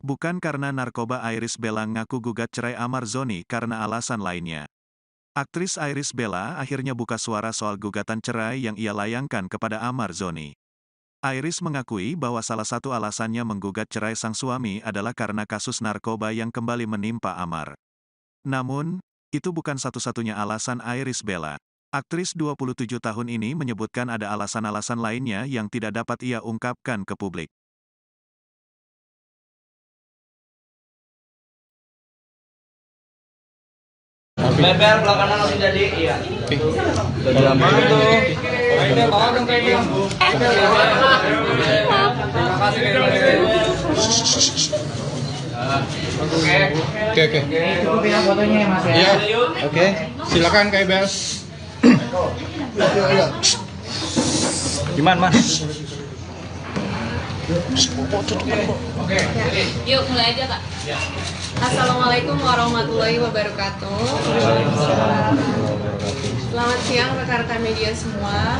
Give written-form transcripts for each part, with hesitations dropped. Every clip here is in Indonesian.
Bukan karena narkoba, Iris Bella ngaku gugat cerai Amar Zoni karena alasan lainnya. Aktris Iris Bella akhirnya buka suara soal gugatan cerai yang ia layangkan kepada Amar Zoni. Iris mengakui bahwa salah satu alasannya menggugat cerai sang suami adalah karena kasus narkoba yang kembali menimpa Amar. Namun, itu bukan satu-satunya alasan Iris Bella. Aktris 27 tahun ini menyebutkan ada alasan-alasan lainnya yang tidak dapat ia ungkapkan ke publik. Lebar belakangan langsung jadi, iya. Jadi lama itu. Kayak bawa dong kayaknya. Terima kasih. Oke. Cukupin fotonya ya Mas ya. Iya. Oke. Silakan Kak Ibel. Gimana Mas? Oke. Yuk mulai aja Kak. Assalamualaikum warahmatullahi wabarakatuh. Selamat siang rekan-rekan media semua.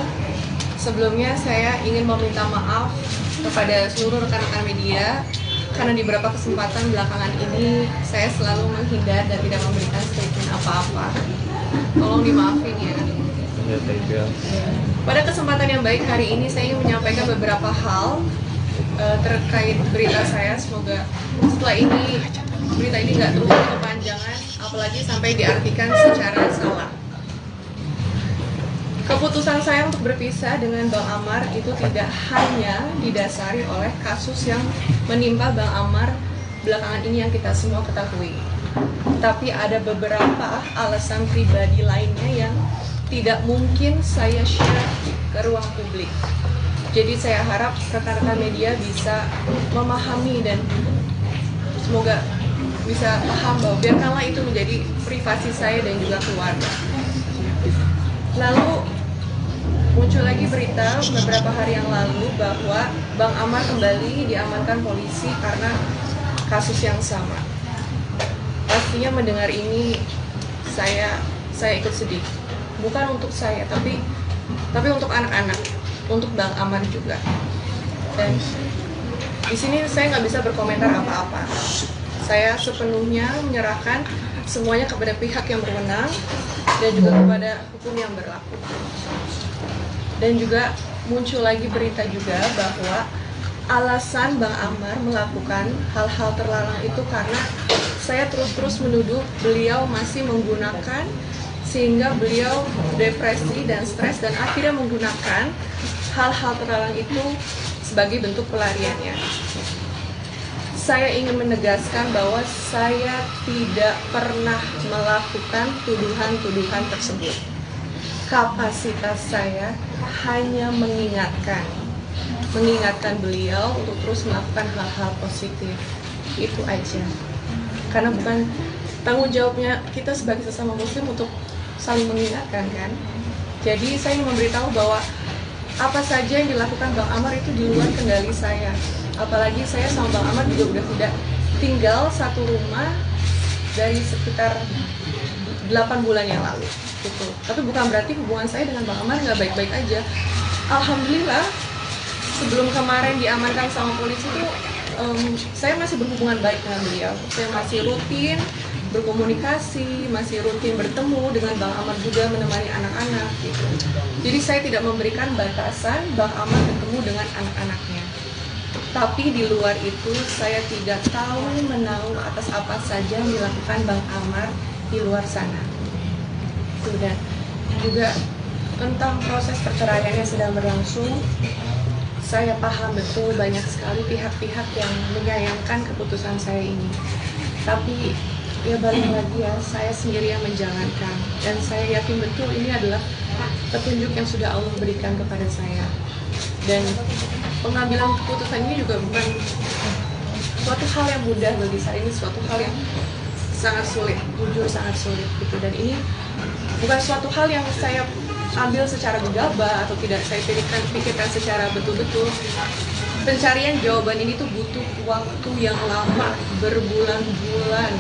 Sebelumnya saya ingin meminta maaf kepada seluruh rekan-rekan media karena di beberapa kesempatan belakangan ini saya selalu menghindar dan tidak memberikan statement apa-apa. Tolong dimaafin ya. Pada kesempatan yang baik hari ini saya ingin menyampaikan beberapa hal terkait berita saya. Semoga setelah ini berita ini nggak terlalu kepanjangan, apalagi sampai diartikan secara salah. Keputusan saya untuk berpisah dengan Bang Amar itu tidak hanya didasari oleh kasus yang menimpa Bang Amar belakangan ini yang kita semua ketahui, tapi ada beberapa alasan pribadi lainnya yang tidak mungkin saya share ke ruang publik. Jadi saya harap rekan-rekan media bisa memahami dan semoga bisa paham bahwa biarkanlah itu menjadi privasi saya dan juga keluarga. Lalu muncul lagi berita beberapa hari yang lalu bahwa Bang Amar kembali diamankan polisi karena kasus yang sama. Pastinya mendengar ini saya ikut sedih. Bukan untuk saya, tapi untuk anak-anak, untuk Bang Amar juga. Dan di sini saya nggak bisa berkomentar apa-apa. Saya sepenuhnya menyerahkan semuanya kepada pihak yang berwenang dan juga kepada hukum yang berlaku. Dan juga muncul lagi berita juga bahwa alasan Bang Amar melakukan hal-hal terlarang itu karena saya terus-terus menuduh beliau masih menggunakan, sehingga beliau depresi dan stres dan akhirnya menggunakan hal-hal terlarang itu sebagai bentuk pelariannya. Saya ingin menegaskan bahwa saya tidak pernah melakukan tuduhan-tuduhan tersebut. Kapasitas saya hanya mengingatkan beliau untuk terus melakukan hal-hal positif. Itu aja. Karena bukan tanggung jawabnya kita sebagai sesama muslim untuk saling mengingatkan kan. Jadi saya ingin memberitahu bahwa apa saja yang dilakukan Bang Amar itu di luar kendali saya. Apalagi saya sama Bang Amar juga udah tidak tinggal satu rumah dari sekitar 8 bulan yang lalu gitu. Tapi bukan berarti hubungan saya dengan Bang Amar nggak baik-baik aja. Alhamdulillah sebelum kemarin diamankan sama polisi itu saya masih berhubungan baik dengan beliau. Saya masih rutin berkomunikasi, masih rutin bertemu dengan Bang Amar juga menemani anak-anak gitu. Jadi saya tidak memberikan batasan Bang Amar bertemu dengan anak-anaknya. Tapi di luar itu saya tidak tahu menahu atas apa saja yang dilakukan Bang Amar di luar sana. Dan juga tentang proses perceraian yang sedang berlangsung, saya paham betul banyak sekali pihak-pihak yang menyayangkan keputusan saya ini. Tapi ya balik lagi ya, saya sendiri yang menjalankan. Dan saya yakin betul ini adalah petunjuk yang sudah Allah berikan kepada saya. Dan pengambilan keputusan ini juga bukan suatu hal yang mudah bagi saya, ini suatu hal yang sangat sulit, jujur sangat sulit gitu. Dan ini bukan suatu hal yang saya ambil secara gegabah atau tidak saya pikirkan secara betul-betul. Pencarian jawaban ini tuh butuh waktu yang lama, berbulan-bulan,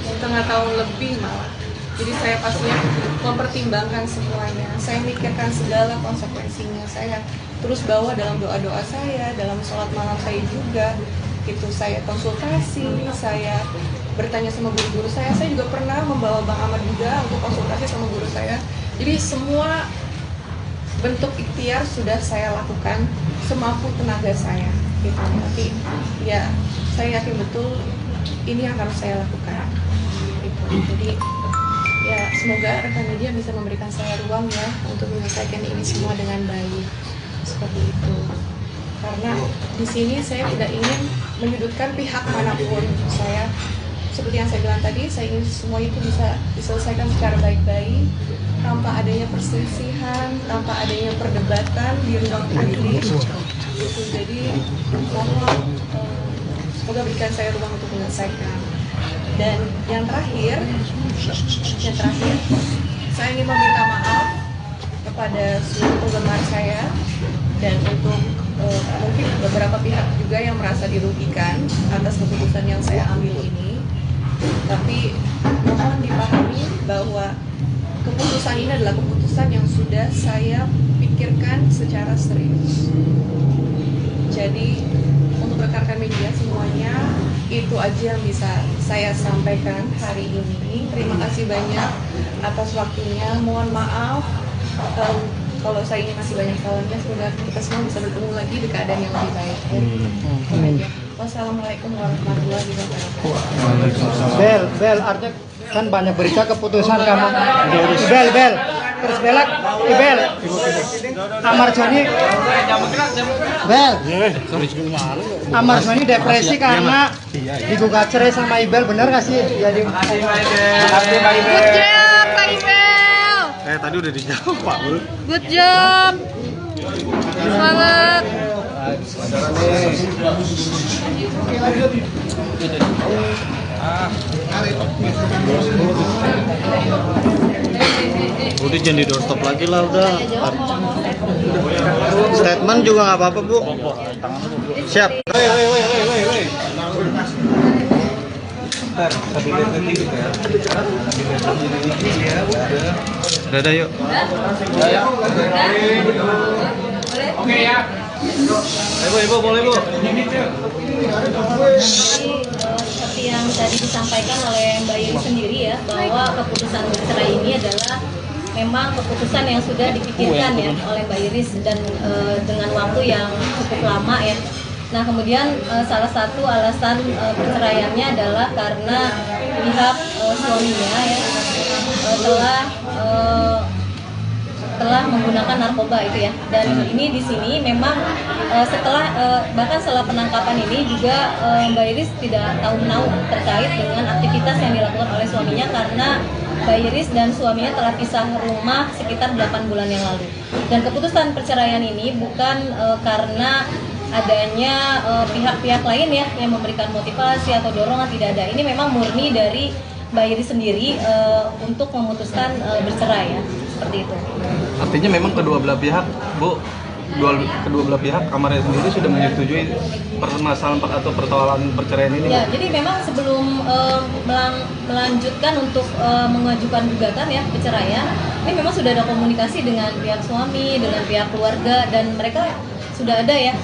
setengah tahun lebih malah. Jadi saya pastinya mempertimbangkan semuanya, saya mikirkan segala konsekuensinya, saya terus bawa dalam doa-doa saya, dalam sholat malam saya juga. itu saya konsultasi, saya bertanya sama guru-guru saya juga pernah membawa Bang Amar juga untuk konsultasi sama guru saya. Jadi semua bentuk ikhtiar sudah saya lakukan semampu tenaga saya gitu. Tapi ya saya yakin betul ini yang harus saya lakukan gitu. Jadi ya semoga rekan media bisa memberikan saya ruang ya untuk menyelesaikan ini semua dengan baik seperti itu. Karena di sini saya tidak ingin menyudutkan pihak manapun. Saya seperti yang saya bilang tadi, saya ingin semua itu bisa diselesaikan secara baik-baik, tanpa adanya perselisihan, tanpa adanya perdebatan di ruang publik. Gitu. Jadi mohon semoga berikan saya ruang untuk menyelesaikan. Dan yang terakhir, saya ingin meminta maaf kepada seluruh penggemar saya dan untuk mungkin beberapa pihak juga yang merasa dirugikan atas keputusan yang saya ambil ini. Tapi mohon dipahami bahwa keputusan ini adalah keputusan yang sudah saya pikirkan secara serius. Jadi untuk rekan-rekan media semuanya, itu aja yang bisa saya sampaikan hari ini. Terima kasih banyak atas waktunya. Mohon maaf kalau saya ini masih banyak salahnya. Semoga kita semua bisa bertemu lagi di keadaan yang lebih baik. Wassalamualaikum warahmatullahi wabarakatuh. Bel, artinya kan banyak berita keputusan kamu. Bel, terus belak, Bel. Amar Joni, Bel. Amar Joni depresi karena digugat cerai sama Ibel, bener nggak sih? Jadi. Good job, Kak Ibel. Tadi udah dijawab, Pak. Good job. Semangat. Udah jangan di doorstop lagi lah udah. Statement juga nggak apa-apa Bu. Siap. Udah yuk. Oke ya. Ibu boleh Bu. Seperti yang tadi disampaikan oleh Mbak Yuri sendiri ya, bahwa keputusan bercerai ini adalah memang keputusan yang sudah dipikirkan ya oleh Mbak Iris dan dengan waktu yang cukup lama ya. Nah kemudian salah satu alasan perceraiannya adalah karena pihak suaminya ya telah menggunakan narkoba itu ya, dan ini di sini memang bahkan setelah penangkapan ini juga Mbak Iris tidak tahu menahu terkait dengan aktivitas yang dilakukan oleh suaminya karena Mbak Iris dan suaminya telah pisah rumah sekitar 8 bulan yang lalu. Dan keputusan perceraian ini bukan karena adanya pihak-pihak lain ya yang memberikan motivasi atau dorongan, tidak ada. Ini memang murni dari Mbak Iris sendiri untuk memutuskan bercerai ya, seperti itu. Artinya memang kedua belah pihak, Bu, kedua belah pihak kamarnya sendiri sudah menyetujui permasalahan atau persoalan perceraian ini. Ya, jadi memang sebelum melanjutkan untuk mengajukan gugatan ya perceraian, ini memang sudah ada komunikasi dengan pihak suami, dengan pihak keluarga, dan mereka sudah ada ya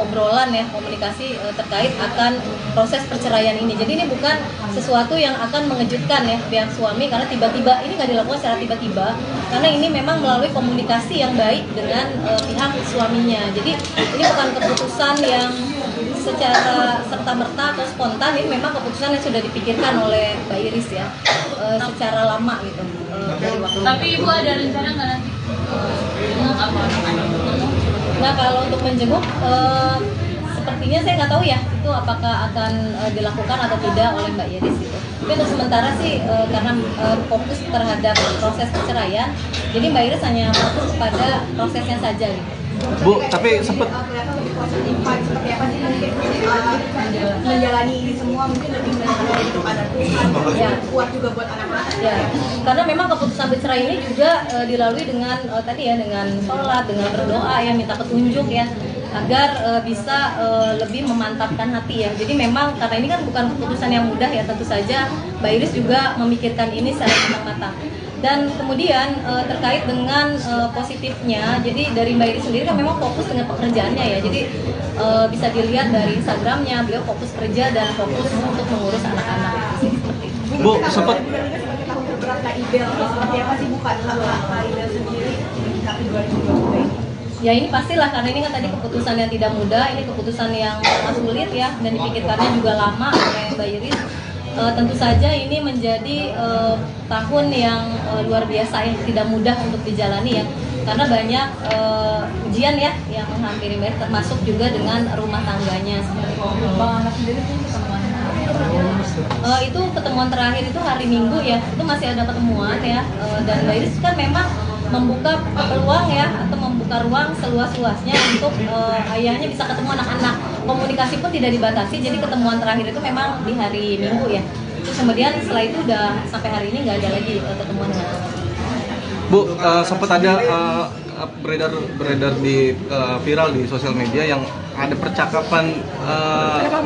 obrolan ya, komunikasi terkait akan proses perceraian ini. Jadi ini bukan sesuatu yang akan mengejutkan ya pihak suami, karena tiba-tiba ini nggak dilakukan secara tiba-tiba, karena ini memang melalui komunikasi yang baik dengan pihak suaminya. Jadi ini bukan keputusan yang secara serta-merta atau spontan, ini memang keputusan yang sudah dipikirkan oleh Mbak Iris ya secara lama gitu dari waktu. Tapi Ibu ada rencana nggak nanti? Nah kalau untuk menjenguk sepertinya saya nggak tahu ya itu apakah akan dilakukan atau tidak oleh Mbak Iris gitu. Tapi untuk sementara sih karena fokus terhadap proses perceraian, jadi Mbak Iris hanya fokus kepada prosesnya saja gitu. Bu, tapi sempat Seperti apa sih mungkin menjalani ini semua, mungkin lebih menjadi kepada Tuhan, Ya. kuat juga buat anak-anak. Ya, karena memang keputusan bercerai ini juga dilalui dengan tadi ya, dengan sholat, dengan berdoa ya, minta petunjuk ya, agar bisa lebih memantapkan hati ya. Jadi memang karena ini kan bukan keputusan yang mudah ya, tentu saja Mbak Iris juga memikirkan ini secara matang-matang. Dan kemudian terkait dengan positifnya, jadi dari Mbak Iris sendiri kan memang fokus dengan pekerjaannya ya. Jadi bisa dilihat dari Instagramnya, beliau fokus kerja dan fokus untuk mengurus anak-anak. Seperti itu. Bu, sempat Ya ini pastilah, karena ini kan tadi keputusan yang tidak mudah, ini keputusan yang sangat sulit ya, dan dipikirkannya juga lama oleh Mbak Iris. Tentu saja ini menjadi tahun yang luar biasa, yang tidak mudah untuk dijalani ya, karena banyak ujian ya yang menghampiri Mbak Iris, termasuk juga dengan rumah tangganya. Bang anak sendiri tuh ketemuan Itu pertemuan terakhir itu hari Minggu ya, itu masih ada pertemuan ya, dan Mbak Iris kan memang membuka peluang ya, atau membuka ruang seluas-luasnya untuk ayahnya bisa ketemu anak-anak. Komunikasi pun tidak dibatasi, jadi ketemuan terakhir itu memang di hari Minggu ya. Terus kemudian setelah itu udah sampai hari ini nggak ada lagi ketemuan dengan anak. Bu, sempat ada beredar di viral di sosial media yang ada percakapan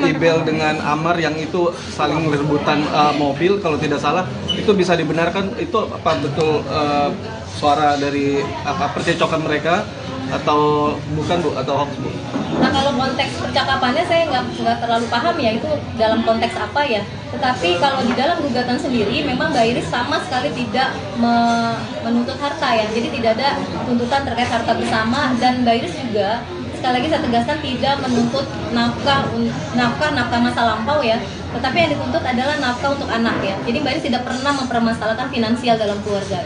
Ibel dengan Amar yang itu saling rebutan mobil, kalau tidak salah. Itu bisa dibenarkan, itu apa betul suara dari percecokan mereka atau bukan Bu, atau hoax Bu? Nah kalau konteks percakapannya saya nggak terlalu paham ya itu dalam konteks apa ya. Tetapi kalau di dalam gugatan sendiri memang Mbak Iris sama sekali tidak menuntut harta ya. Jadi tidak ada tuntutan terkait harta bersama, dan Mbak Iris juga sekali lagi saya tegaskan tidak menuntut nafkah masa lampau ya. Tetapi yang dituntut adalah nafkah untuk anak ya. Jadi Mbak Iris tidak pernah mempermasalahkan finansial dalam keluarga.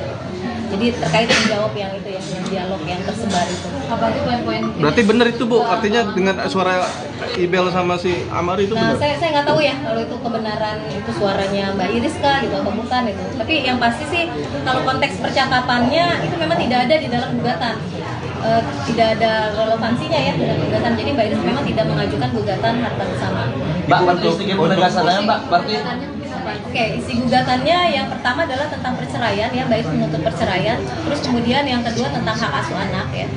Jadi terkait menjawab yang itu ya, yang dialog yang tersebar itu. apa tuh poin-poin? Berarti benar itu Bu, artinya dengan suara Ibel sama si Amar itu Nah, benar? saya nggak tahu ya kalau itu kebenaran itu suaranya Mbak Iris kah gitu atau bukan itu. Tapi yang pasti sih kalau konteks percakapannya itu memang tidak ada di dalam gugatan. Tidak ada relevansinya ya dalam gugatan. Jadi Mbak Iris memang tidak mengajukan gugatan harta bersama. Mbak, berarti penegasannya Mbak, berarti Oke, isi gugatannya yang pertama adalah tentang perceraian ya, Mbak Iris menuntut perceraian. Terus kemudian yang kedua tentang hak asuh anak ya.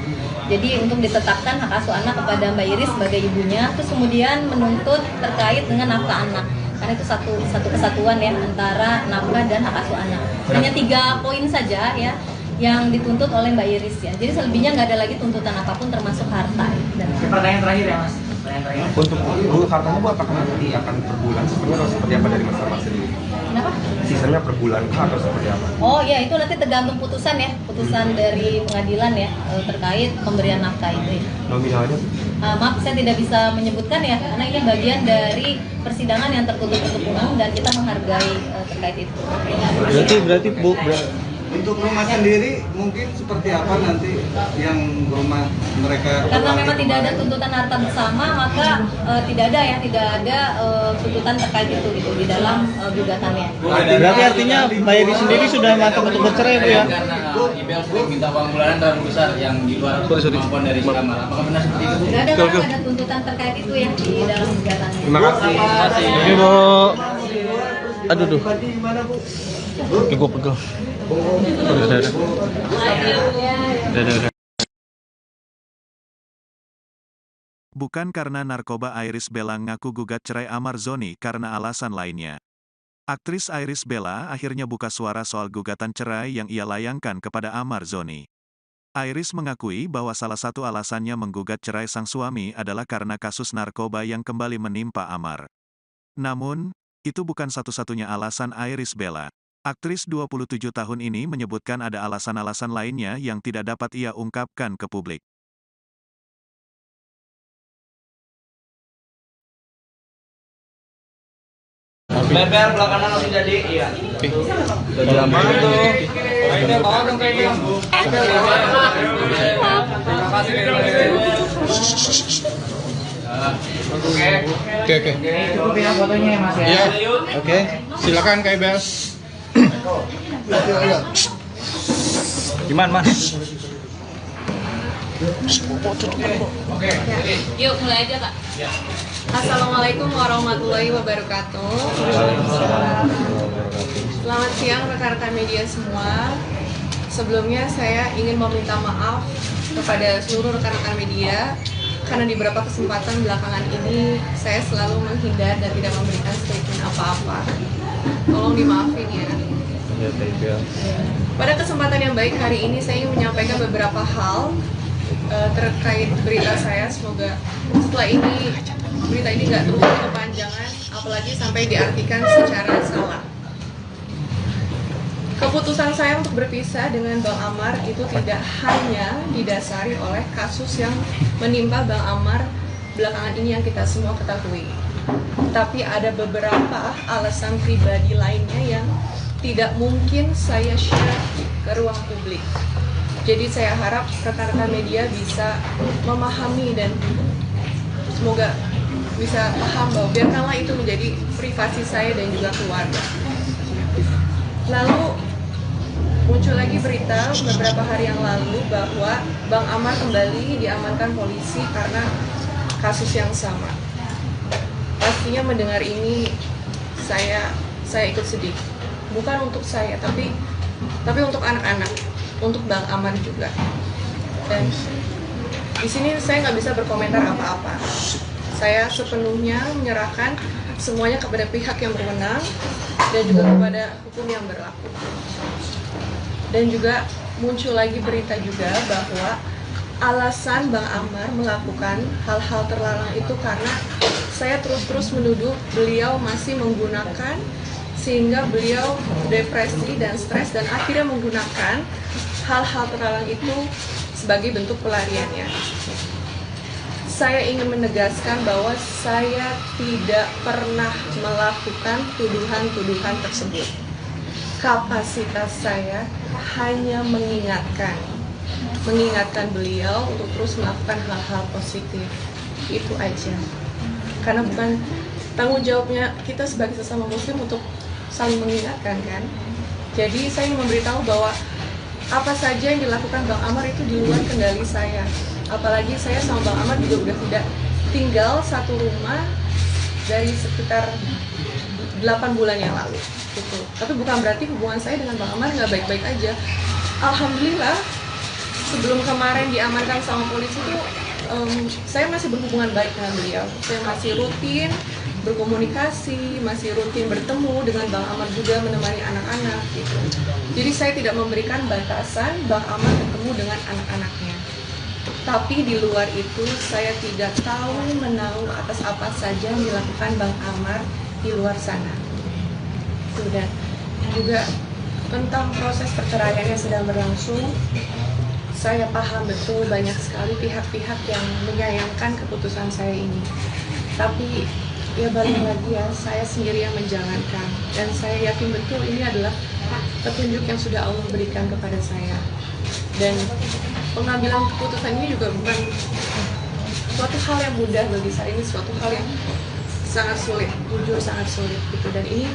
Jadi untuk ditetapkan hak asuh anak kepada Mbak Iris sebagai ibunya. Terus kemudian menuntut terkait dengan nafkah anak. Karena itu satu kesatuan ya antara nafkah dan hak asuh anak. Hanya 3 poin saja ya yang dituntut oleh Mbak Iris ya. Jadi selebihnya nggak ada lagi tuntutan apapun termasuk harta. pertanyaan terakhir ya Mas. Untuk Bu, hartanya Bu apakah nanti akan per bulan seperti atau seperti apa dari Mas sendiri? Kenapa? Sisanya per bulan kah atau seperti apa? Oh ya, itu nanti tergantung putusan ya, putusan dari pengadilan ya terkait pemberian nafkah itu. Ya. Nominalnya? Maaf, saya tidak bisa menyebutkan ya, karena ini bagian dari persidangan yang tertutup umum dan kita menghargai terkait itu. Berarti Bu, untuk rumah sendiri mungkin seperti apa nanti yang rumah mereka? Karena memang tidak ada tuntutan harta bersama, maka tidak ada tuntutan terkait itu gitu di dalam gugatannya. berarti artinya Mbak Iris sendiri sudah matang untuk bercerai Bu ya? Karena Ibel minta uang bulanan terlalu besar yang di luar kemampuan dari si Amar. Apakah benar seperti itu? Tidak ada, karena ada tuntutan terkait itu ya di dalam gugatannya. Terima kasih. Ini Bu. Aduh duh. Oke, gue pegel. Udah. Bukan karena narkoba, Iris Bella ngaku gugat cerai Amar Zoni karena alasan lainnya. Aktris Iris Bella akhirnya buka suara soal gugatan cerai yang ia layangkan kepada Amar Zoni. Iris mengakui bahwa salah satu alasannya menggugat cerai sang suami adalah karena kasus narkoba yang kembali menimpa Amar. Namun, itu bukan satu-satunya alasan Iris Bella. Aktris 27 tahun ini menyebutkan ada alasan-alasan lainnya yang tidak dapat ia ungkapkan ke publik. Bel belakangan langsung jadi, iya. Jadi Amar itu Bel bawa dong kayaknya. Terima kasih Oke. Cukupin fotonya ya Mas ya. Iya. Oke. Silakan Kak Ibel. gimana Mas? Oke. Yuk mulai aja Kak. Assalamualaikum warahmatullahi wabarakatuh. Selamat siang rekan-rekan media semua. Sebelumnya saya ingin meminta maaf kepada seluruh rekan-rekan media karena di beberapa kesempatan belakangan ini saya selalu menghindar dan tidak memberikan statement apa-apa. Tolong dimaafin ya. Pada kesempatan yang baik hari ini saya ingin menyampaikan beberapa hal terkait berita saya. Semoga setelah ini berita ini nggak terlalu kepanjangan, apalagi sampai diartikan secara salah. Keputusan saya untuk berpisah dengan Bang Amar itu tidak hanya didasari oleh kasus yang menimpa Bang Amar belakangan ini yang kita semua ketahui. Tapi ada beberapa alasan pribadi lainnya yang tidak mungkin saya share ke ruang publik. Jadi saya harap rekan-rekan media bisa memahami dan semoga bisa paham bahwa biarkanlah itu menjadi privasi saya dan juga keluarga. Lalu muncul lagi berita beberapa hari yang lalu bahwa Bang Amar kembali diamankan polisi karena kasus yang sama. Pastinya mendengar ini saya ikut sedih. Bukan untuk saya, tapi untuk anak-anak, untuk Bang Amar juga. Dan di sini saya nggak bisa berkomentar apa-apa. Saya sepenuhnya menyerahkan semuanya kepada pihak yang berwenang dan juga kepada hukum yang berlaku. Dan juga muncul lagi berita juga bahwa alasan Bang Amar melakukan hal-hal terlarang itu karena saya terus-terus menuduh beliau masih menggunakan, sehingga beliau depresi dan stres dan akhirnya menggunakan hal-hal terlarang itu sebagai bentuk pelariannya. Saya ingin menegaskan bahwa saya tidak pernah melakukan tuduhan-tuduhan tersebut. Kapasitas saya hanya mengingatkan beliau untuk terus melakukan hal-hal positif. Itu aja. Karena bukan tanggung jawabnya kita sebagai sesama muslim untuk saling mengingatkan kan. Jadi saya ingin memberitahu bahwa apa saja yang dilakukan Bang Amar itu di luar kendali saya. Apalagi saya sama Bang Amar juga udah tidak tinggal satu rumah dari sekitar 8 bulan yang lalu gitu. Tapi bukan berarti hubungan saya dengan Bang Amar nggak baik-baik aja. Alhamdulillah sebelum kemarin diamankan sama polisi itu saya masih berhubungan baik dengan beliau. Saya masih rutin berkomunikasi, masih rutin bertemu dengan Bang Amar juga menemani anak-anak gitu. Jadi saya tidak memberikan batasan Bang Amar bertemu dengan anak-anaknya. Tapi di luar itu saya tidak tahu menahu atas apa saja yang dilakukan Bang Amar di luar sana. Dan juga tentang proses perceraian yang sedang berlangsung, saya paham betul banyak sekali pihak-pihak yang menyayangkan keputusan saya ini. Tapi ya balik lagi ya, saya sendiri yang menjalankan. Dan saya yakin betul ini adalah petunjuk yang sudah Allah berikan kepada saya. Dan pengambilan keputusan ini juga bukan suatu hal yang mudah bagi saya. Ini suatu hal yang sangat sulit, jujur sangat sulit gitu. Dan ini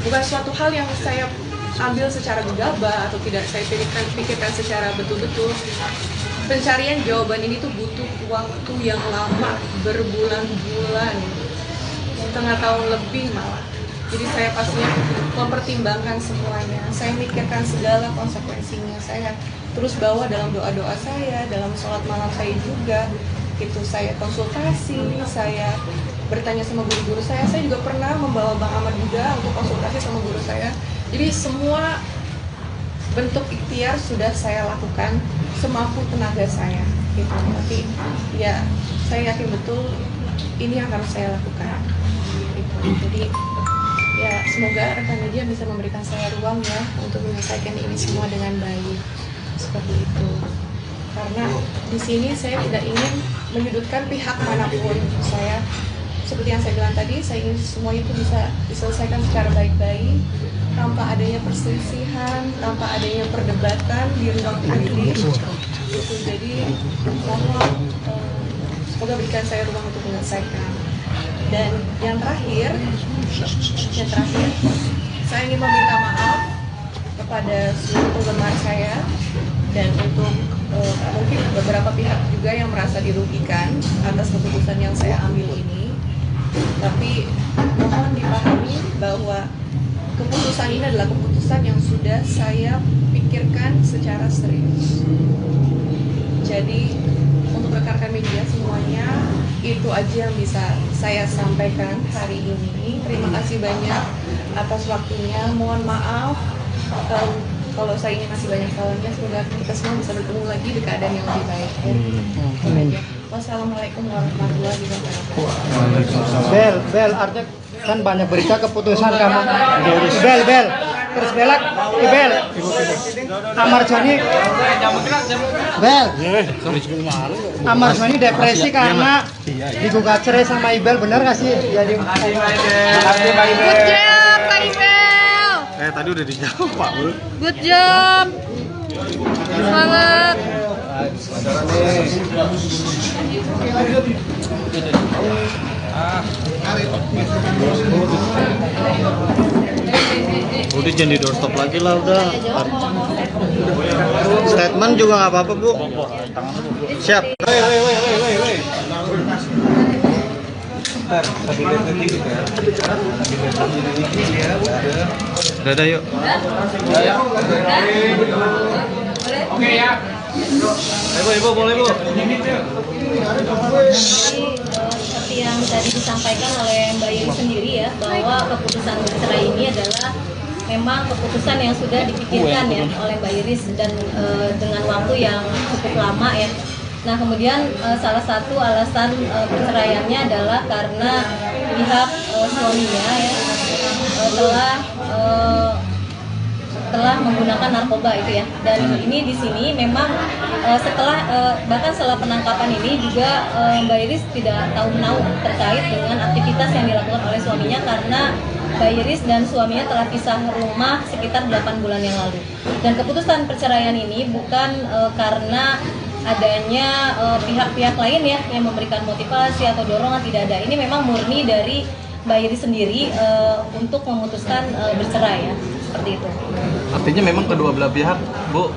bukan suatu hal yang saya ambil secara gegabah atau tidak saya pikirkan secara betul-betul. Pencarian jawaban ini tuh butuh waktu yang lama, berbulan-bulan, setengah tahun lebih malah. Jadi saya pastinya mempertimbangkan semuanya. Saya mikirkan segala konsekuensinya. Saya terus bawa dalam doa-doa saya, dalam sholat malam saya juga. Itu saya konsultasi, saya bertanya sama guru-guru saya. Saya juga pernah membawa Bang Amar juga untuk konsultasi sama guru saya. Jadi semua bentuk ikhtiar sudah saya lakukan semampu tenaga saya. Gitu. Tapi ya saya yakin betul ini yang harus saya lakukan. Gitu. Jadi ya semoga rekan media bisa memberikan saya ruang ya untuk menyelesaikan ini semua dengan baik. Seperti itu. Karena di sini saya tidak ingin menyudutkan pihak manapun. Saya seperti yang saya bilang tadi, saya ingin semua itu bisa diselesaikan secara baik-baik, tanpa adanya perselisihan, tanpa adanya perdebatan di ruang publik. Jadi mohon semoga berikan saya ruang untuk menyelesaikan. Dan yang terakhir, saya ingin meminta maaf kepada seluruh penggemar saya dan untuk mungkin beberapa pihak juga yang merasa dirugikan atas keputusan yang saya ambil ini. Tapi mohon dipahami bahwa keputusan ini adalah keputusan yang sudah saya pikirkan secara serius. Jadi untuk rekan-rekan media semuanya, itu aja yang bisa saya sampaikan hari ini. Terima kasih banyak atas waktunya. Mohon maaf Kalau saya ini masih banyak salahnya, semoga kita semua bisa bertemu lagi di keadaan yang lebih baik. Wassalamualaikum warahmatullahi wabarakatuh. Bel, artinya kan banyak berita keputusan kamu. Bel, terus belak, Bel. Amar Joni, Bel. Amar Joni depresi karena digugat cerai sama Ibel, bener gak sih? Jadi. Good job, Kak Ibel. Tadi udah dijawab, Pak. Good job. Semangat. Udah jangan di doorstop lagi lah udah. Statement juga nggak apa-apa Bu. Siap. Udah yuk. Oke ya. Ibu, boleh Bu. Seperti yang tadi disampaikan oleh Mbak Yeri sendiri ya, bahwa keputusan bercerai ini adalah memang keputusan yang sudah dipikirkan ya oleh Mbak Iris dan dengan waktu yang cukup lama ya. Nah kemudian salah satu alasan perceraiannya adalah karena pihak suaminya ya telah menggunakan narkoba itu ya, dan ini di sini memang bahkan setelah penangkapan ini juga Mbak Iris tidak tahu menahu terkait dengan aktivitas yang dilakukan oleh suaminya karena Mbak Iris dan suaminya telah pisah rumah sekitar 8 bulan yang lalu. Dan keputusan perceraian ini bukan karena adanya pihak-pihak lain ya yang memberikan motivasi atau dorongan, tidak ada. Ini memang murni dari Mbak Iris sendiri untuk memutuskan bercerai ya, seperti itu. Artinya memang kedua belah pihak, Bu,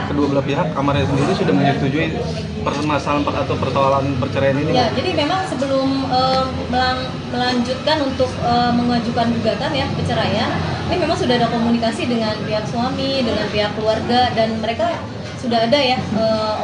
kedua belah pihak kamarnya sendiri sudah menyetujui permasalahan atau persoalan perceraian ini. Ya, jadi memang sebelum melanjutkan untuk mengajukan gugatan ya perceraian, ini memang sudah ada komunikasi dengan pihak suami, dengan pihak keluarga, dan mereka sudah ada ya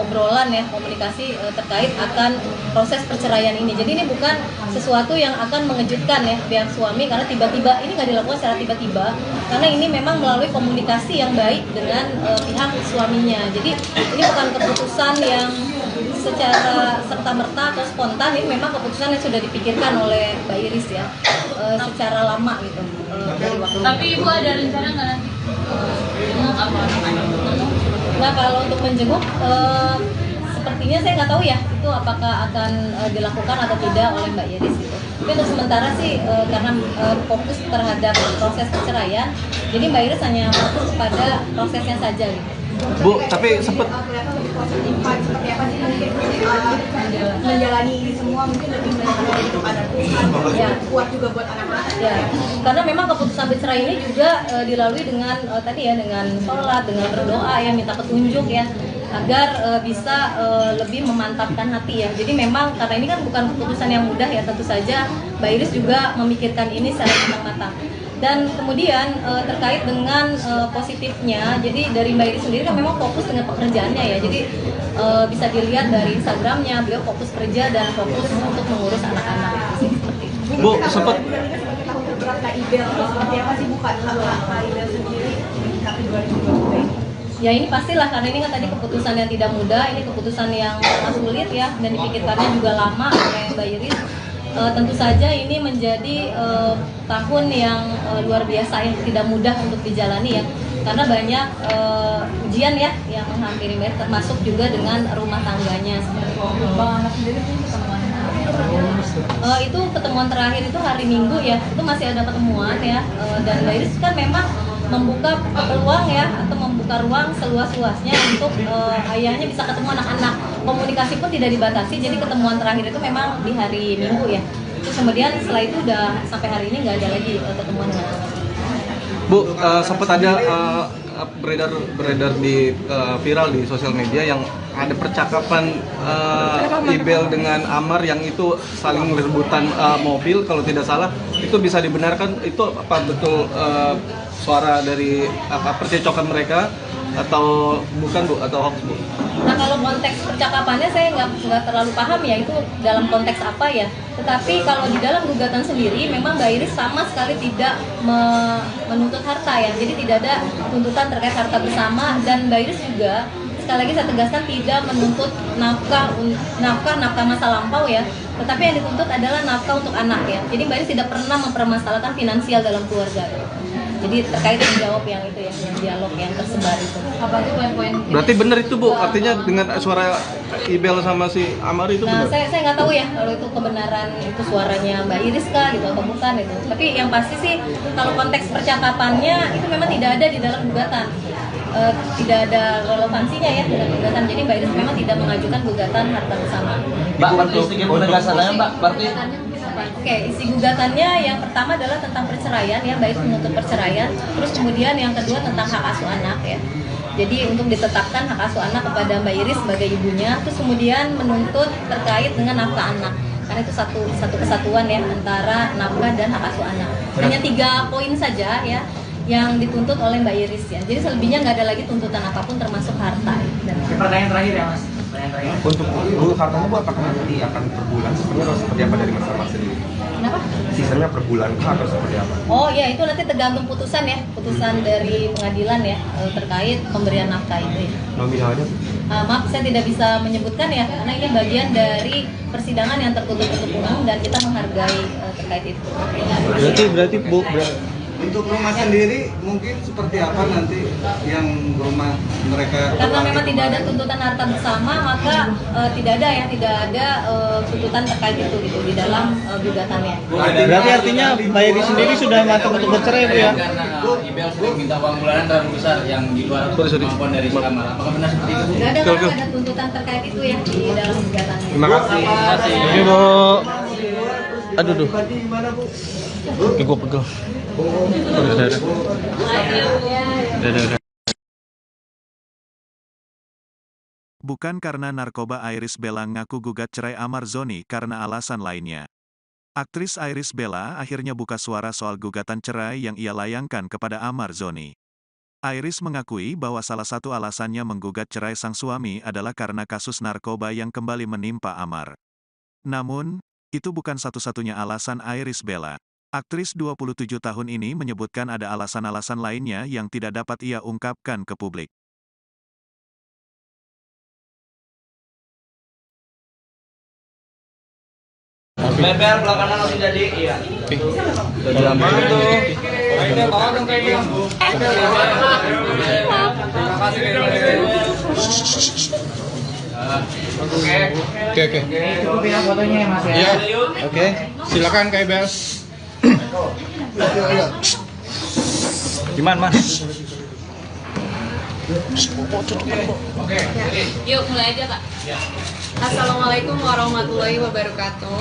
obrolan ya, komunikasi terkait akan proses perceraian ini. Jadi ini bukan sesuatu yang akan mengejutkan ya pihak suami, karena tiba-tiba ini nggak dilakukan secara tiba-tiba, karena ini memang melalui komunikasi yang baik dengan pihak suaminya. Jadi ini bukan keputusan yang secara serta-merta atau spontan, ini memang keputusan yang sudah dipikirkan oleh Mbak Iris ya secara lama gitu dari waktu. Tapi Ibu ada rencana nggak nanti? Nah kalau untuk menjenguk sepertinya saya nggak tahu ya itu apakah akan dilakukan atau tidak oleh Mbak Iris gitu. Tapi untuk sementara sih karena fokus terhadap proses perceraian, jadi Mbak Iris hanya fokus pada prosesnya saja gitu. Bu, tapi sempat Seperti apa sih mungkin menjalani ini semua, mungkin lebih banyak kepada Tuhan, Ya. kuat juga buat anak-anak. Ya, karena memang keputusan bercerai ini juga dilalui dengan tadi ya, dengan sholat, dengan berdoa ya, minta petunjuk ya, agar bisa lebih memantapkan hati ya. Jadi memang karena ini kan bukan keputusan yang mudah ya, tentu saja Mbak Iris juga memikirkan ini secara matang-matang. Dan kemudian terkait dengan positifnya, jadi dari Mbak Iris sendiri kan memang fokus dengan pekerjaannya ya. Jadi bisa dilihat dari Instagramnya, beliau fokus kerja dan fokus untuk mengurus anak-anak seperti itu. Bu, sempat Kak Ibel, seperti apa sih bukan Kak Ibel sendiri tapi 2020? Ya ini pastilah, karena ini kan tadi keputusan yang tidak mudah, ini keputusan yang sangat sulit ya, dan dipikirkannya juga lama oleh Mbak Iris. Tentu saja ini menjadi tahun yang luar biasa yang tidak mudah untuk dijalani ya, karena banyak ujian ya yang menghampiri Mbak Iris, termasuk juga dengan rumah tangganya seperti itu. Bang anak sendiri tuh ketemuan. Itu pertemuan terakhir itu hari Minggu ya, itu masih ada pertemuan ya, dan Mbak Iris kan memang membuka peluang ya, atau membuka ruang seluas-luasnya untuk ayahnya bisa ketemu anak-anak. Komunikasi pun tidak dibatasi, jadi ketemuan terakhir itu memang di hari Minggu ya. Terus kemudian setelah itu udah sampai hari ini nggak ada lagi ketemuan dengan anak. Bu, sempat ada beredar di viral di sosial media yang ada percakapan Ibel dengan Amar yang itu saling rebutan mobil, kalau tidak salah. Itu bisa dibenarkan, itu apa betul suara dari percecokan mereka atau bukan Bu, atau hoax Bu? Nah kalau konteks percakapannya saya nggak terlalu paham ya itu dalam konteks apa ya. Tetapi kalau di dalam gugatan sendiri memang Mbak Iris sama sekali tidak menuntut harta ya. Jadi tidak ada tuntutan terkait harta bersama, dan Mbak Iris juga sekali lagi saya tegaskan tidak menuntut nafkah masa lampau ya. Tetapi yang dituntut adalah nafkah untuk anak ya. Jadi Mbak Iris tidak pernah mempermasalahkan finansial dalam keluarga. Jadi terkait menjawab yang itu ya, yang dialog yang tersebar itu. Apa itu poin-poin? Berarti benar itu Bu, artinya dengan suara Ibel sama si Amar itu nah, benar? saya nggak tahu ya kalau itu kebenaran itu suaranya Mbak Iris kah gitu atau bukan itu. Tapi yang pasti sih kalau konteks percakapannya itu memang tidak ada di dalam gugatan. Tidak ada relevansinya ya dengan gugatan. Jadi Mbak Iris memang tidak mengajukan gugatan harta bersama. Mbak, berarti penegasannya Mbak, berarti Oke, isi gugatannya yang pertama adalah tentang perceraian ya, Mbak Iris menuntut perceraian. Terus kemudian yang kedua tentang hak asuh anak ya. Jadi untuk ditetapkan hak asuh anak kepada Mbak Iris sebagai ibunya. Terus kemudian menuntut terkait dengan nafkah anak. Karena itu satu kesatuan ya antara nafkah dan hak asuh anak. Hanya 3 poin saja ya yang dituntut oleh Mbak Iris ya. Jadi selebihnya nggak ada lagi tuntutan apapun termasuk harta. Pertanyaan terakhir ya Mas. Untuk Bu, hartanya Bu apakah nanti akan per bulan seperti apa dari Mas Amar sendiri? Kenapa? Sistemnya per bulan kah atau seperti apa? Oh ya, itu nanti tergantung putusan ya, putusan dari pengadilan ya terkait pemberian nafkah itu ya. Nominalnya? Maaf, saya tidak bisa menyebutkan ya, karena ini bagian dari persidangan yang tertutup umum dan kita menghargai terkait itu. Berarti Bu, Untuk rumah sendiri mungkin seperti apa nanti yang rumah mereka? Karena memang tidak ada tuntutan harta bersama, maka tidak ada tuntutan terkait itu gitu di dalam gugatannya. berarti artinya Mbak Iris sendiri sudah matang untuk bercerai Bu ya? karena Ibel sering minta uang bulanan terlalu besar yang di luar kemampuan dari si Amar. Apakah benar seperti itu? Tidak ada tuntutan terkait itu ya di dalam gugatannya. Terima kasih. Ini Bu. Aduh duh. Gue pegel. Bukan karena narkoba, Iris Bella ngaku gugat cerai Amar Zoni karena alasan lainnya. Aktris Iris Bella akhirnya buka suara soal gugatan cerai yang ia layangkan kepada Amar Zoni. Iris mengakui bahwa salah satu alasannya menggugat cerai sang suami adalah karena kasus narkoba yang kembali menimpa Amar. Namun, itu bukan satu-satunya alasan Iris Bella. Aktris 27 tahun ini menyebutkan ada alasan-alasan lainnya yang tidak dapat ia ungkapkan ke publik. Bel belakangan langsung jadi. Iya. Jadi Amar itu Bel, bawa dong kayaknya. Terima kasih Oke. Cukupin fotonya ya Mas ya. Iya. Oke. Silakan Kak Ibel. gimana Mas? Yuk mulai aja Kak. Assalamualaikum warahmatullahi wabarakatuh.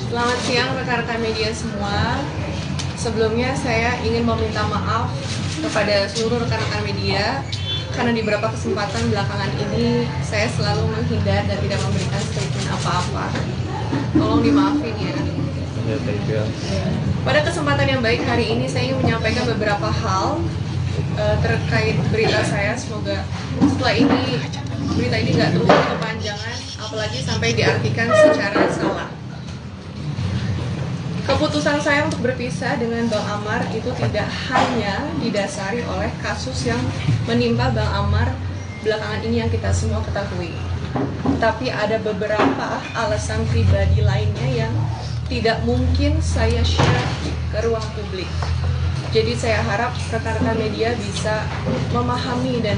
Selamat siang rekan-rekan media semua. Sebelumnya saya ingin meminta maaf kepada seluruh rekan-rekan media karena di beberapa kesempatan belakangan ini saya selalu menghindar dan tidak memberikan statement apa-apa. Tolong dimaafin ya. Pada kesempatan yang baik hari ini saya ingin menyampaikan beberapa hal terkait berita saya. Semoga setelah ini berita ini nggak terlalu kepanjangan, apalagi sampai diartikan secara salah. Keputusan saya untuk berpisah dengan Bang Amar itu tidak hanya didasari oleh kasus yang menimpa Bang Amar belakangan ini yang kita semua ketahui. Tapi ada beberapa alasan pribadi lainnya yang tidak mungkin saya share ke ruang publik. Jadi saya harap rekan-rekan media bisa memahami dan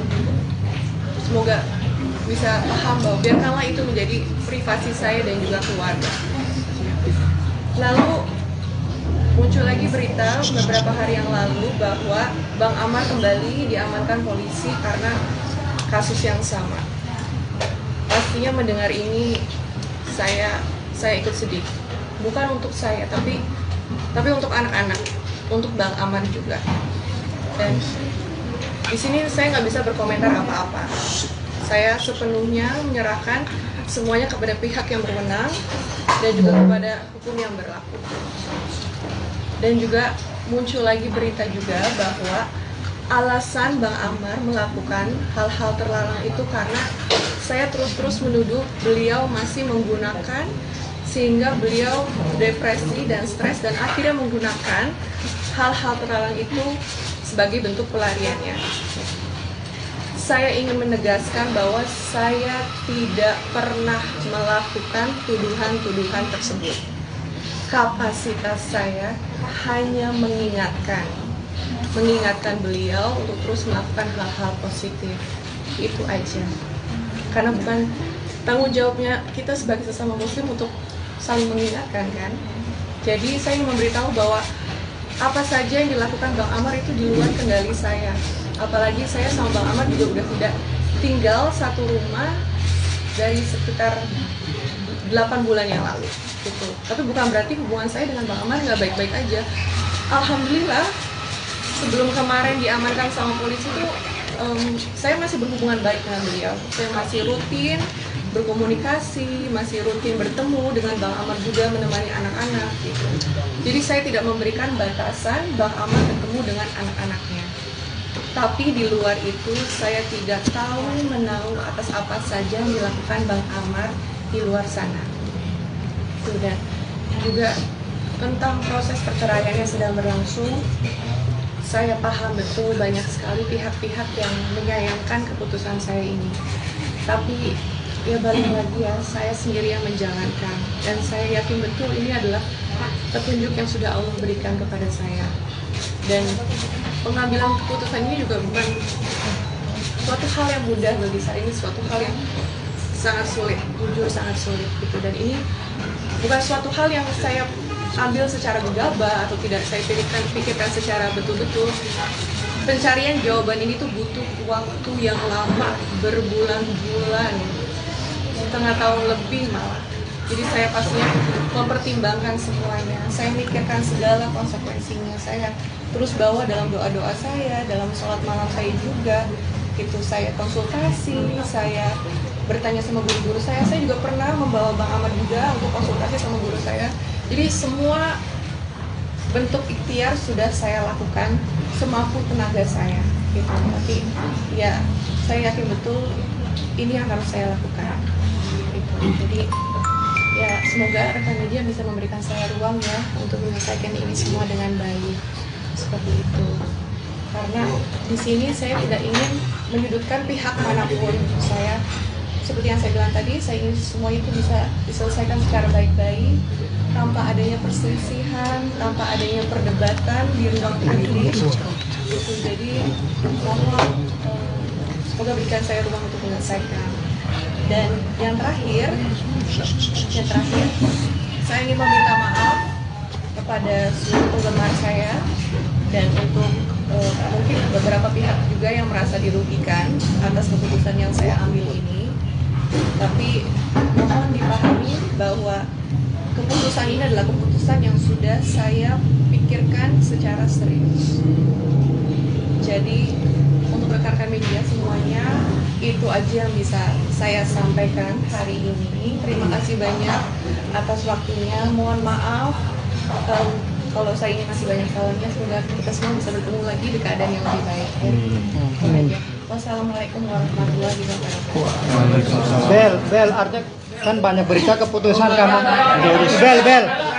semoga bisa paham bahwa biarkanlah itu menjadi privasi saya dan juga keluarga. Lalu muncul lagi berita beberapa hari yang lalu bahwa Bang Amar kembali diamankan polisi karena kasus yang sama. Pastinya mendengar ini saya ikut sedih. Bukan untuk saya, tapi untuk anak-anak, untuk Bang Amar juga. Dan di sini saya nggak bisa berkomentar apa-apa. Saya sepenuhnya menyerahkan semuanya kepada pihak yang berwenang dan juga kepada hukum yang berlaku. Dan juga muncul lagi berita juga bahwa alasan Bang Amar melakukan hal-hal terlarang itu karena saya terus-terus menuduh beliau masih menggunakan, sehingga beliau depresi dan stres dan akhirnya menggunakan hal-hal terlarang itu sebagai bentuk pelariannya. Saya ingin menegaskan bahwa saya tidak pernah melakukan tuduhan-tuduhan tersebut. Kapasitas saya hanya mengingatkan beliau untuk terus melakukan hal-hal positif. Itu aja. Karena bukan tanggung jawabnya kita sebagai sesama muslim untuk saling mengingatkan, kan? Jadi saya ingin memberitahu bahwa apa saja yang dilakukan Bang Amar itu di luar kendali saya. Apalagi saya sama Bang Amar juga udah tidak tinggal satu rumah dari sekitar 8 bulan yang lalu gitu. Tapi bukan berarti hubungan saya dengan Bang Amar nggak baik-baik aja. Alhamdulillah sebelum kemarin diamankan sama polisi itu saya masih berhubungan baik dengan beliau. Saya masih rutin berkomunikasi, masih rutin bertemu dengan Bang Amar juga menemani anak-anak gitu. Jadi saya tidak memberikan batasan Bang Amar bertemu dengan anak-anaknya. Tapi di luar itu saya tidak tahu menahu atas apa saja yang dilakukan Bang Amar di luar sana. Sudah juga tentang proses perceraian yang sedang berlangsung, saya paham betul banyak sekali pihak-pihak yang menyayangkan keputusan saya ini. Tapi ya balik lagi ya, saya sendiri yang menjalankan. Dan saya yakin betul ini adalah petunjuk yang sudah Allah berikan kepada saya. Dan pengambilan keputusan ini juga bukan suatu hal yang mudah bagi saya. Ini suatu hal yang sangat sulit, jujur sangat sulit gitu. Dan ini bukan suatu hal yang saya ambil secara gegabah atau tidak saya pikirkan secara betul-betul. Pencarian jawaban ini tuh butuh waktu yang lama, berbulan-bulan, setengah tahun lebih malah. Jadi saya pastinya mempertimbangkan semuanya. Saya mikirkan segala konsekuensinya. Saya terus bawa dalam doa-doa saya, dalam sholat malam saya juga. Itu saya konsultasi, saya bertanya sama guru-guru saya. Saya juga pernah membawa Bang Amar juga untuk konsultasi sama guru saya. Jadi semua bentuk ikhtiar sudah saya lakukan semampu tenaga saya. Gitu. Tapi ya saya yakin betul ini yang harus saya lakukan. Gitu. Jadi ya semoga rekan media bisa memberikan saya ruang ya untuk menyelesaikan ini semua dengan baik, seperti itu. Karena di sini saya tidak ingin menyudutkan pihak manapun. Saya seperti yang saya bilang tadi, saya ingin semua itu bisa diselesaikan secara baik-baik, tanpa adanya perselisihan, tanpa adanya perdebatan di ruang publik. Jadi mohon semoga berikan saya ruang untuk menyelesaikan. Dan yang terakhir, saya ingin meminta maaf kepada seluruh penggemar saya dan untuk mungkin beberapa pihak juga yang merasa dirugikan atas keputusan yang saya ambil ini. Tapi mohon dipahami bahwa keputusan ini adalah keputusan yang sudah saya pikirkan secara serius. Jadi untuk rekan-rekan media semuanya, itu aja yang bisa saya sampaikan hari ini. Terima kasih banyak atas waktunya. Mohon maaf kalau saya ini masih banyak salahnya. Semoga kita semua bisa bertemu lagi di keadaan yang lebih baik. Wassalamualaikum warahmatullahi wabarakatuh. Bel, artinya kan banyak berita keputusan kamu. Bel,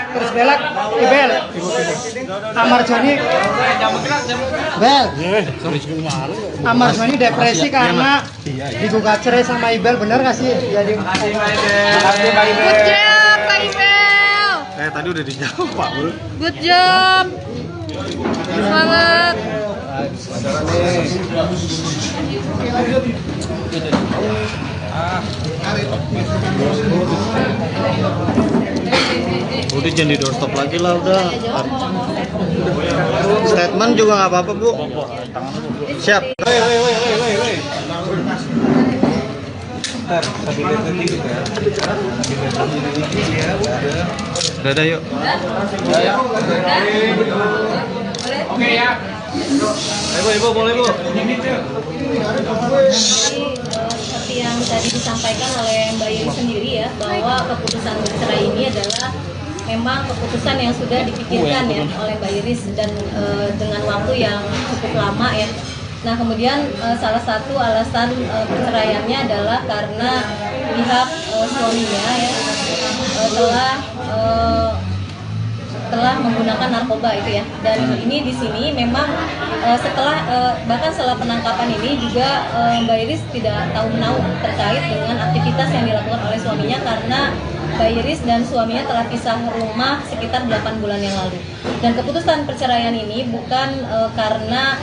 terus belak, Bel. Amar Joni, Bel. Amar Joni depresi karena digugat cerai sama Ibel, bener nggak sih? Jadi. Good job, Kak Ibel. Tadi udah dijawab Pak. Good job. Semangat. Udah jangan di doorstop lagi lah udah. Statement juga nggak apa-apa Bu. Siap. Udah yuk. Oke ya. Ibu, boleh Bu. Seperti yang tadi disampaikan oleh Mbak Yeri sendiri ya, bahwa keputusan bercerai ini adalah memang keputusan yang sudah dipikirkan ya oleh Mbak Iris dan dengan waktu yang cukup lama ya. Nah kemudian salah satu alasan perceraiannya adalah karena pihak suaminya ya telah menggunakan narkoba itu ya. Dan ini di sini memang bahkan setelah penangkapan ini juga Mbak Iris tidak tahu menahu terkait dengan aktivitas yang dilakukan oleh suaminya, karena Mbak Iris dan suaminya telah pisah rumah sekitar 8 bulan yang lalu. Dan keputusan perceraian ini bukan karena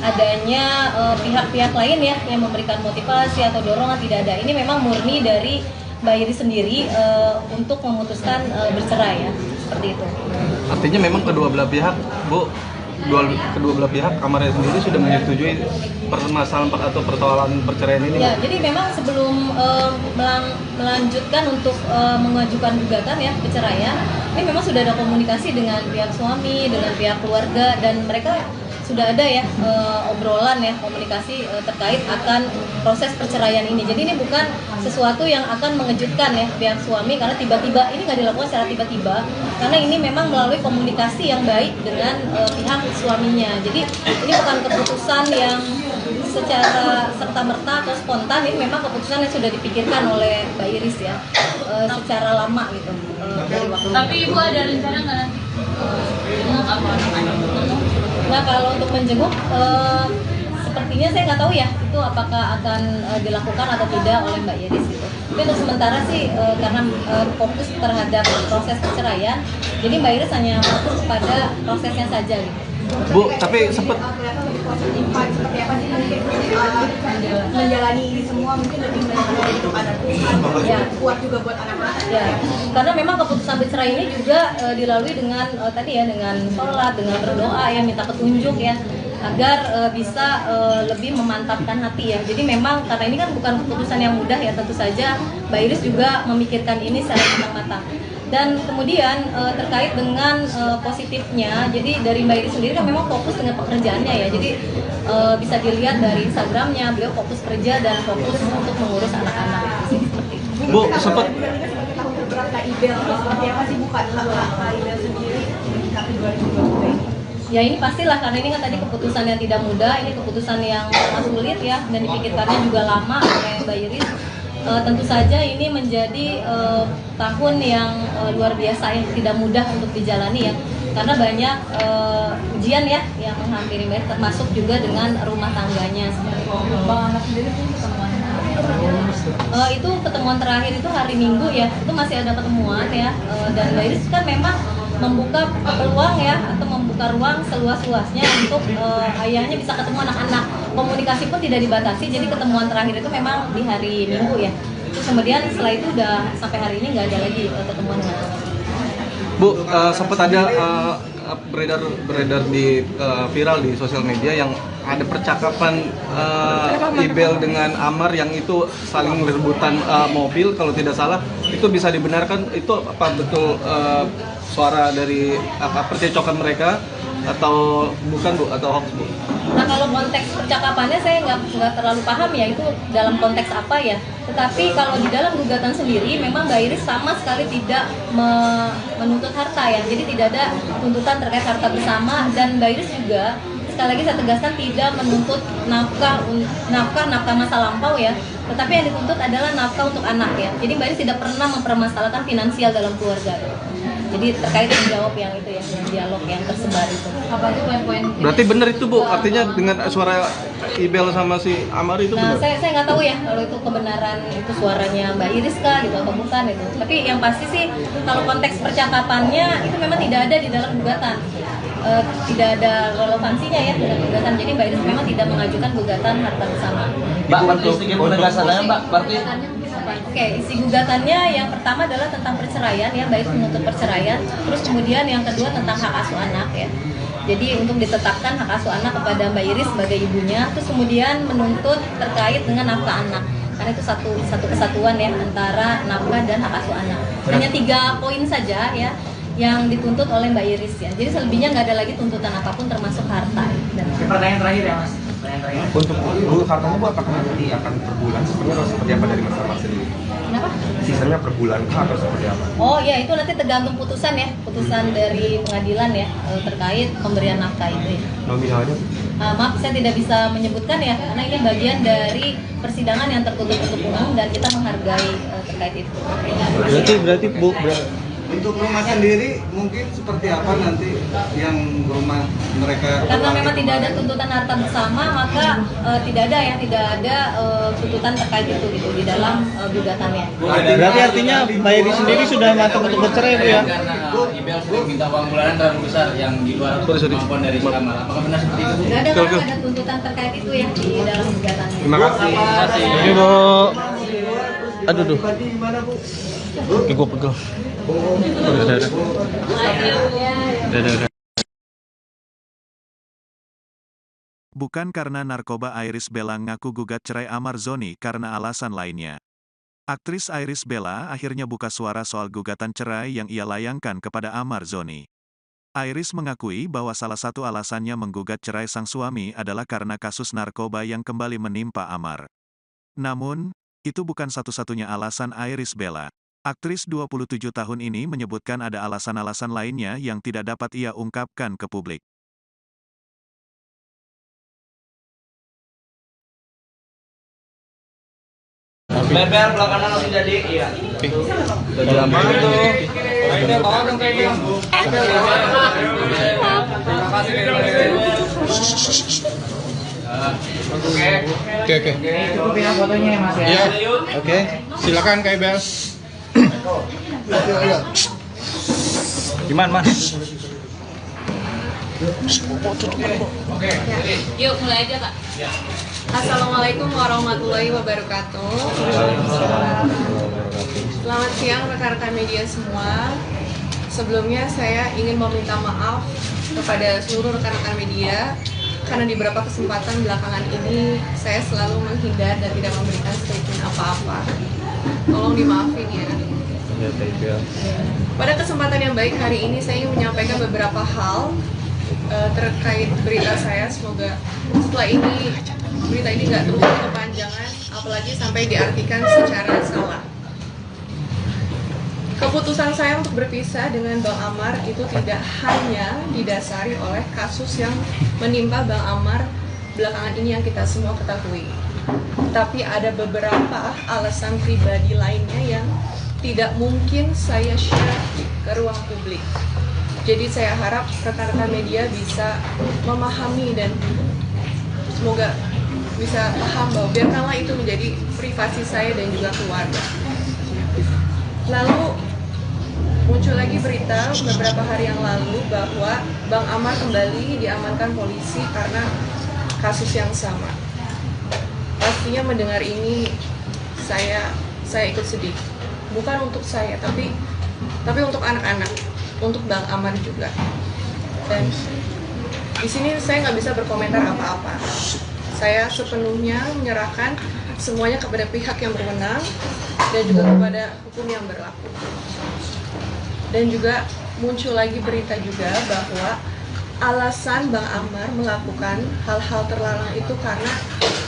adanya pihak-pihak lain ya yang memberikan motivasi atau dorongan, tidak ada. Ini memang murni dari Mbak Iris sendiri untuk memutuskan bercerai ya, seperti itu. Artinya memang kedua belah pihak, Bu, kedua belah pihak kamarnya sendiri sudah menyetujui permasalahan atau persoalan perceraian ini? Ya, jadi memang sebelum melanjutkan untuk mengajukan gugatan ya perceraian, ini memang sudah ada komunikasi dengan pihak suami, dengan pihak keluarga, dan mereka sudah ada ya obrolan ya, komunikasi terkait akan proses perceraian ini. Jadi ini bukan sesuatu yang akan mengejutkan ya pihak suami, karena tiba-tiba ini nggak dilakukan secara tiba-tiba, karena ini memang melalui komunikasi yang baik dengan pihak suaminya. Jadi ini bukan keputusan yang secara serta-merta atau spontan, ini memang keputusan yang sudah dipikirkan oleh Mbak Iris ya secara lama gitu dari waktu. Tapi Ibu ada rencana nggak nanti? Nah kalau untuk menjenguk sepertinya saya nggak tahu ya itu apakah akan dilakukan atau tidak oleh Mbak Iris gitu. Tapi untuk sementara sih karena fokus terhadap proses perceraian, jadi Mbak Iris hanya fokus pada prosesnya saja gitu. Bu, tapi sempat seperti apa sih mungkin menjalani ini semua, mungkin lebih menjadi kepada Tuhan, ya, kuat juga buat anak-anak. Ya, karena memang keputusan bercerai ini juga dilalui dengan tadi ya, dengan sholat, dengan berdoa ya, minta petunjuk ya, agar bisa lebih memantapkan hati ya. Jadi memang karena ini kan bukan keputusan yang mudah ya, tentu saja Mbak Iris juga memikirkan ini secara matang-matang. Dan kemudian terkait dengan positifnya, jadi dari Mbak Iris sendiri kan memang fokus dengan pekerjaannya ya. Jadi bisa dilihat dari Instagramnya, beliau fokus kerja dan fokus untuk mengurus anak-anak. Seperti itu. Bu, sempat beberapa email seperti apa sih bukan email sendiri tapi 2022 ya ini pastilah, karena ini kan tadi keputusan yang tidak mudah, ini keputusan yang sangat sulit ya, dan dipikirkannya juga lama oleh Mbak Iris. Tentu saja ini menjadi tahun yang luar biasa yang tidak mudah untuk dijalani ya, karena banyak ujian ya yang menghampiri Mbak Iris, termasuk juga dengan rumah tangganya seperti itu. Bang anak sendiri tuh Itu ketemuan terakhir itu hari Minggu ya, itu masih ada ketemuan ya, dan Mbak Iris kan memang membuka peluang ya, atau membuka ruang seluas-luasnya untuk ayahnya bisa ketemu anak-anak. Komunikasi pun tidak dibatasi, jadi ketemuan terakhir itu memang di hari Minggu ya. Terus kemudian setelah itu udah sampai hari ini nggak ada lagi ketemuan dengan anak. Bu, sempat ada beredar di viral di sosial media yang ada percakapan Ibel dengan Amar yang itu saling rebutan mobil, kalau tidak salah. Itu bisa dibenarkan, itu apa betul suara dari percecokan mereka atau bukan Bu, atau hoax Bu? Nah kalau konteks percakapannya saya nggak terlalu paham ya itu dalam konteks apa ya. Tetapi kalau di dalam gugatan sendiri memang Mbak Iris sama sekali tidak menuntut harta ya. Jadi tidak ada tuntutan terkait harta bersama, dan Mbak Iris juga sekali lagi saya tegaskan tidak menuntut nafkah masa lampau ya. Tetapi yang dituntut adalah nafkah untuk anak ya. Jadi Mbak Iris tidak pernah mempermasalahkan finansial dalam keluarga. Jadi terkait menjawab yang itu ya, yang dialog yang tersebar itu. apa tuh poin-poin? Berarti benar itu Bu, artinya dengan suara Ibel sama si Amar itu Nah, benar? saya nggak tahu ya kalau itu kebenaran itu suaranya Mbak Iris kah gitu atau bukan itu. Tapi yang pasti sih kalau konteks percakapannya itu memang tidak ada di dalam gugatan. Tidak ada relevansinya ya dengan gugatan. Jadi Mbak Iris memang tidak mengajukan gugatan harta bersama. Mbak, untuk penegasannya Mbak, berarti Oke, isi gugatannya yang pertama adalah tentang perceraian ya, Mbak Iris menuntut perceraian. Terus kemudian yang kedua tentang hak asuh anak ya. Jadi untuk ditetapkan hak asuh anak kepada Mbak Iris sebagai ibunya. Terus kemudian menuntut terkait dengan nafkah anak. Karena itu satu kesatuan ya antara nafkah dan hak asuh anak. Hanya 3 poin saja ya yang dituntut oleh Mbak Iris ya. Jadi selebihnya nggak ada lagi tuntutan apapun termasuk harta. pertanyaan terakhir ya Mas. Untuk Bu katanya Bu apakah nanti akan per bulan seperti apa dari Mas Amar sendiri? Kenapa? Sistemnya per bulan kah atau seperti apa? Oh ya, itu nanti tergantung putusan ya, putusan dari pengadilan ya terkait pemberian nafkah itu ya. Nominalnya? Maaf, saya tidak bisa menyebutkan ya, karena ini bagian dari persidangan yang tertutup untuk umum dan kita menghargai terkait itu. Berarti Bu, Untuk rumah sendiri mungkin seperti apa nanti yang rumah mereka? Karena memang tidak ada tuntutan harta bersama, maka tidak ada tuntutan terkait itu gitu di dalam gugatannya. berarti artinya Mbak Iris sendiri sudah matang untuk bercerai Bu ya? Karena Ibel sering minta uang bulanan terlalu besar yang di luar kemampuan dari si Amar. Apakah benar seperti itu? Tidak ada tuntutan terkait itu ya di dalam gugatannya. Terima kasih. Ini Bu. Aduh duh. Oke, gue pegel. Udah. Bukan karena narkoba, Iris Bella ngaku gugat cerai Amar Zoni karena alasan lainnya. Aktris Iris Bella akhirnya buka suara soal gugatan cerai yang ia layangkan kepada Amar Zoni. Iris mengakui bahwa salah satu alasannya menggugat cerai sang suami adalah karena kasus narkoba yang kembali menimpa Amar. Namun, itu bukan satu-satunya alasan Iris Bella. Aktris 27 tahun ini menyebutkan ada alasan-alasan lainnya yang tidak dapat ia ungkapkan ke publik. Bel belakangan langsung jadi. Iya. Jadi aman tuh. Bel bawa dong kayaknya. Terima kasih. Oke. Cukupin fotonya ya Mas ya. Iya. Oke. Silakan Kak Bel. Gimana, Mas? Yuk mulai aja Kak. Assalamualaikum warahmatullahi wabarakatuh. Selamat siang rekan-rekan media semua. Sebelumnya saya ingin meminta maaf kepada seluruh rekan-rekan media karena di beberapa kesempatan belakangan ini saya selalu menghindar dan tidak memberikan statement apa-apa. Tolong dimaafin ya. Pada kesempatan yang baik hari ini saya ingin menyampaikan beberapa hal terkait berita saya. Semoga setelah ini berita ini nggak terlalu kepanjangan, apalagi sampai diartikan secara salah. Keputusan saya untuk berpisah dengan Bang Amar itu tidak hanya didasari oleh kasus yang menimpa Bang Amar belakangan ini yang kita semua ketahui, tapi ada beberapa alasan pribadi lainnya yang tidak mungkin saya share ke ruang publik. Jadi saya harap rekan-rekan media bisa memahami dan semoga bisa paham bahwa biarkanlah itu menjadi privasi saya dan juga keluarga. Lalu muncul lagi berita beberapa hari yang lalu bahwa Bang Amar kembali diamankan polisi karena kasus yang sama. Pastinya mendengar ini saya ikut sedih. Bukan untuk saya, tapi untuk anak-anak, untuk Bang Amar juga. Dan di sini saya nggak bisa berkomentar apa-apa. Saya sepenuhnya menyerahkan semuanya kepada pihak yang berwenang dan juga kepada hukum yang berlaku. Dan juga muncul lagi berita juga bahwa alasan Bang Amar melakukan hal-hal terlarang itu karena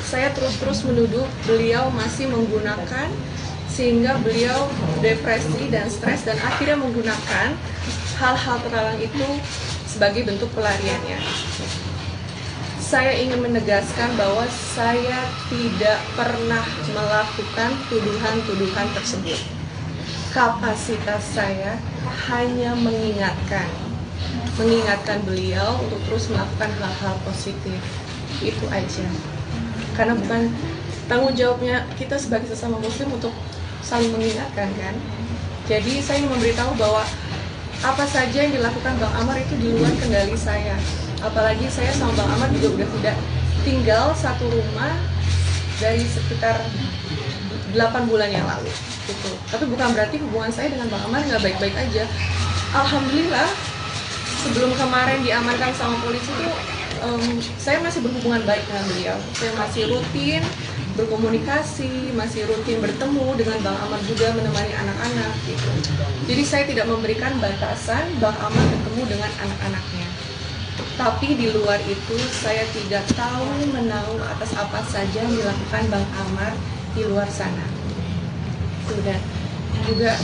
saya terus-terus menuduh beliau masih menggunakan, sehingga beliau depresi dan stres dan akhirnya menggunakan hal-hal terlarang itu sebagai bentuk pelariannya. Saya ingin menegaskan bahwa saya tidak pernah melakukan tuduhan-tuduhan tersebut. Kapasitas saya hanya mengingatkan beliau untuk terus melakukan hal-hal positif. Itu aja. Karena bukan tanggung jawabnya kita sebagai sesama muslim untuk saling mengingatkan kan. Jadi saya ingin memberitahu bahwa apa saja yang dilakukan Bang Amar itu di luar kendali saya. Apalagi saya sama Bang Amar juga udah tidak tinggal satu rumah dari sekitar 8 bulan yang lalu gitu. Tapi bukan berarti hubungan saya dengan Bang Amar nggak baik-baik aja. Alhamdulillah sebelum kemarin diamankan sama polisi itu saya masih berhubungan baik dengan beliau. Saya masih rutin berkomunikasi, masih rutin bertemu dengan Bang Amar juga menemani anak-anak gitu. Jadi saya tidak memberikan batasan Bang Amar bertemu dengan anak-anaknya. Tapi di luar itu saya tidak tahu menahu atas apa saja yang dilakukan Bang Amar di luar sana. Sudah juga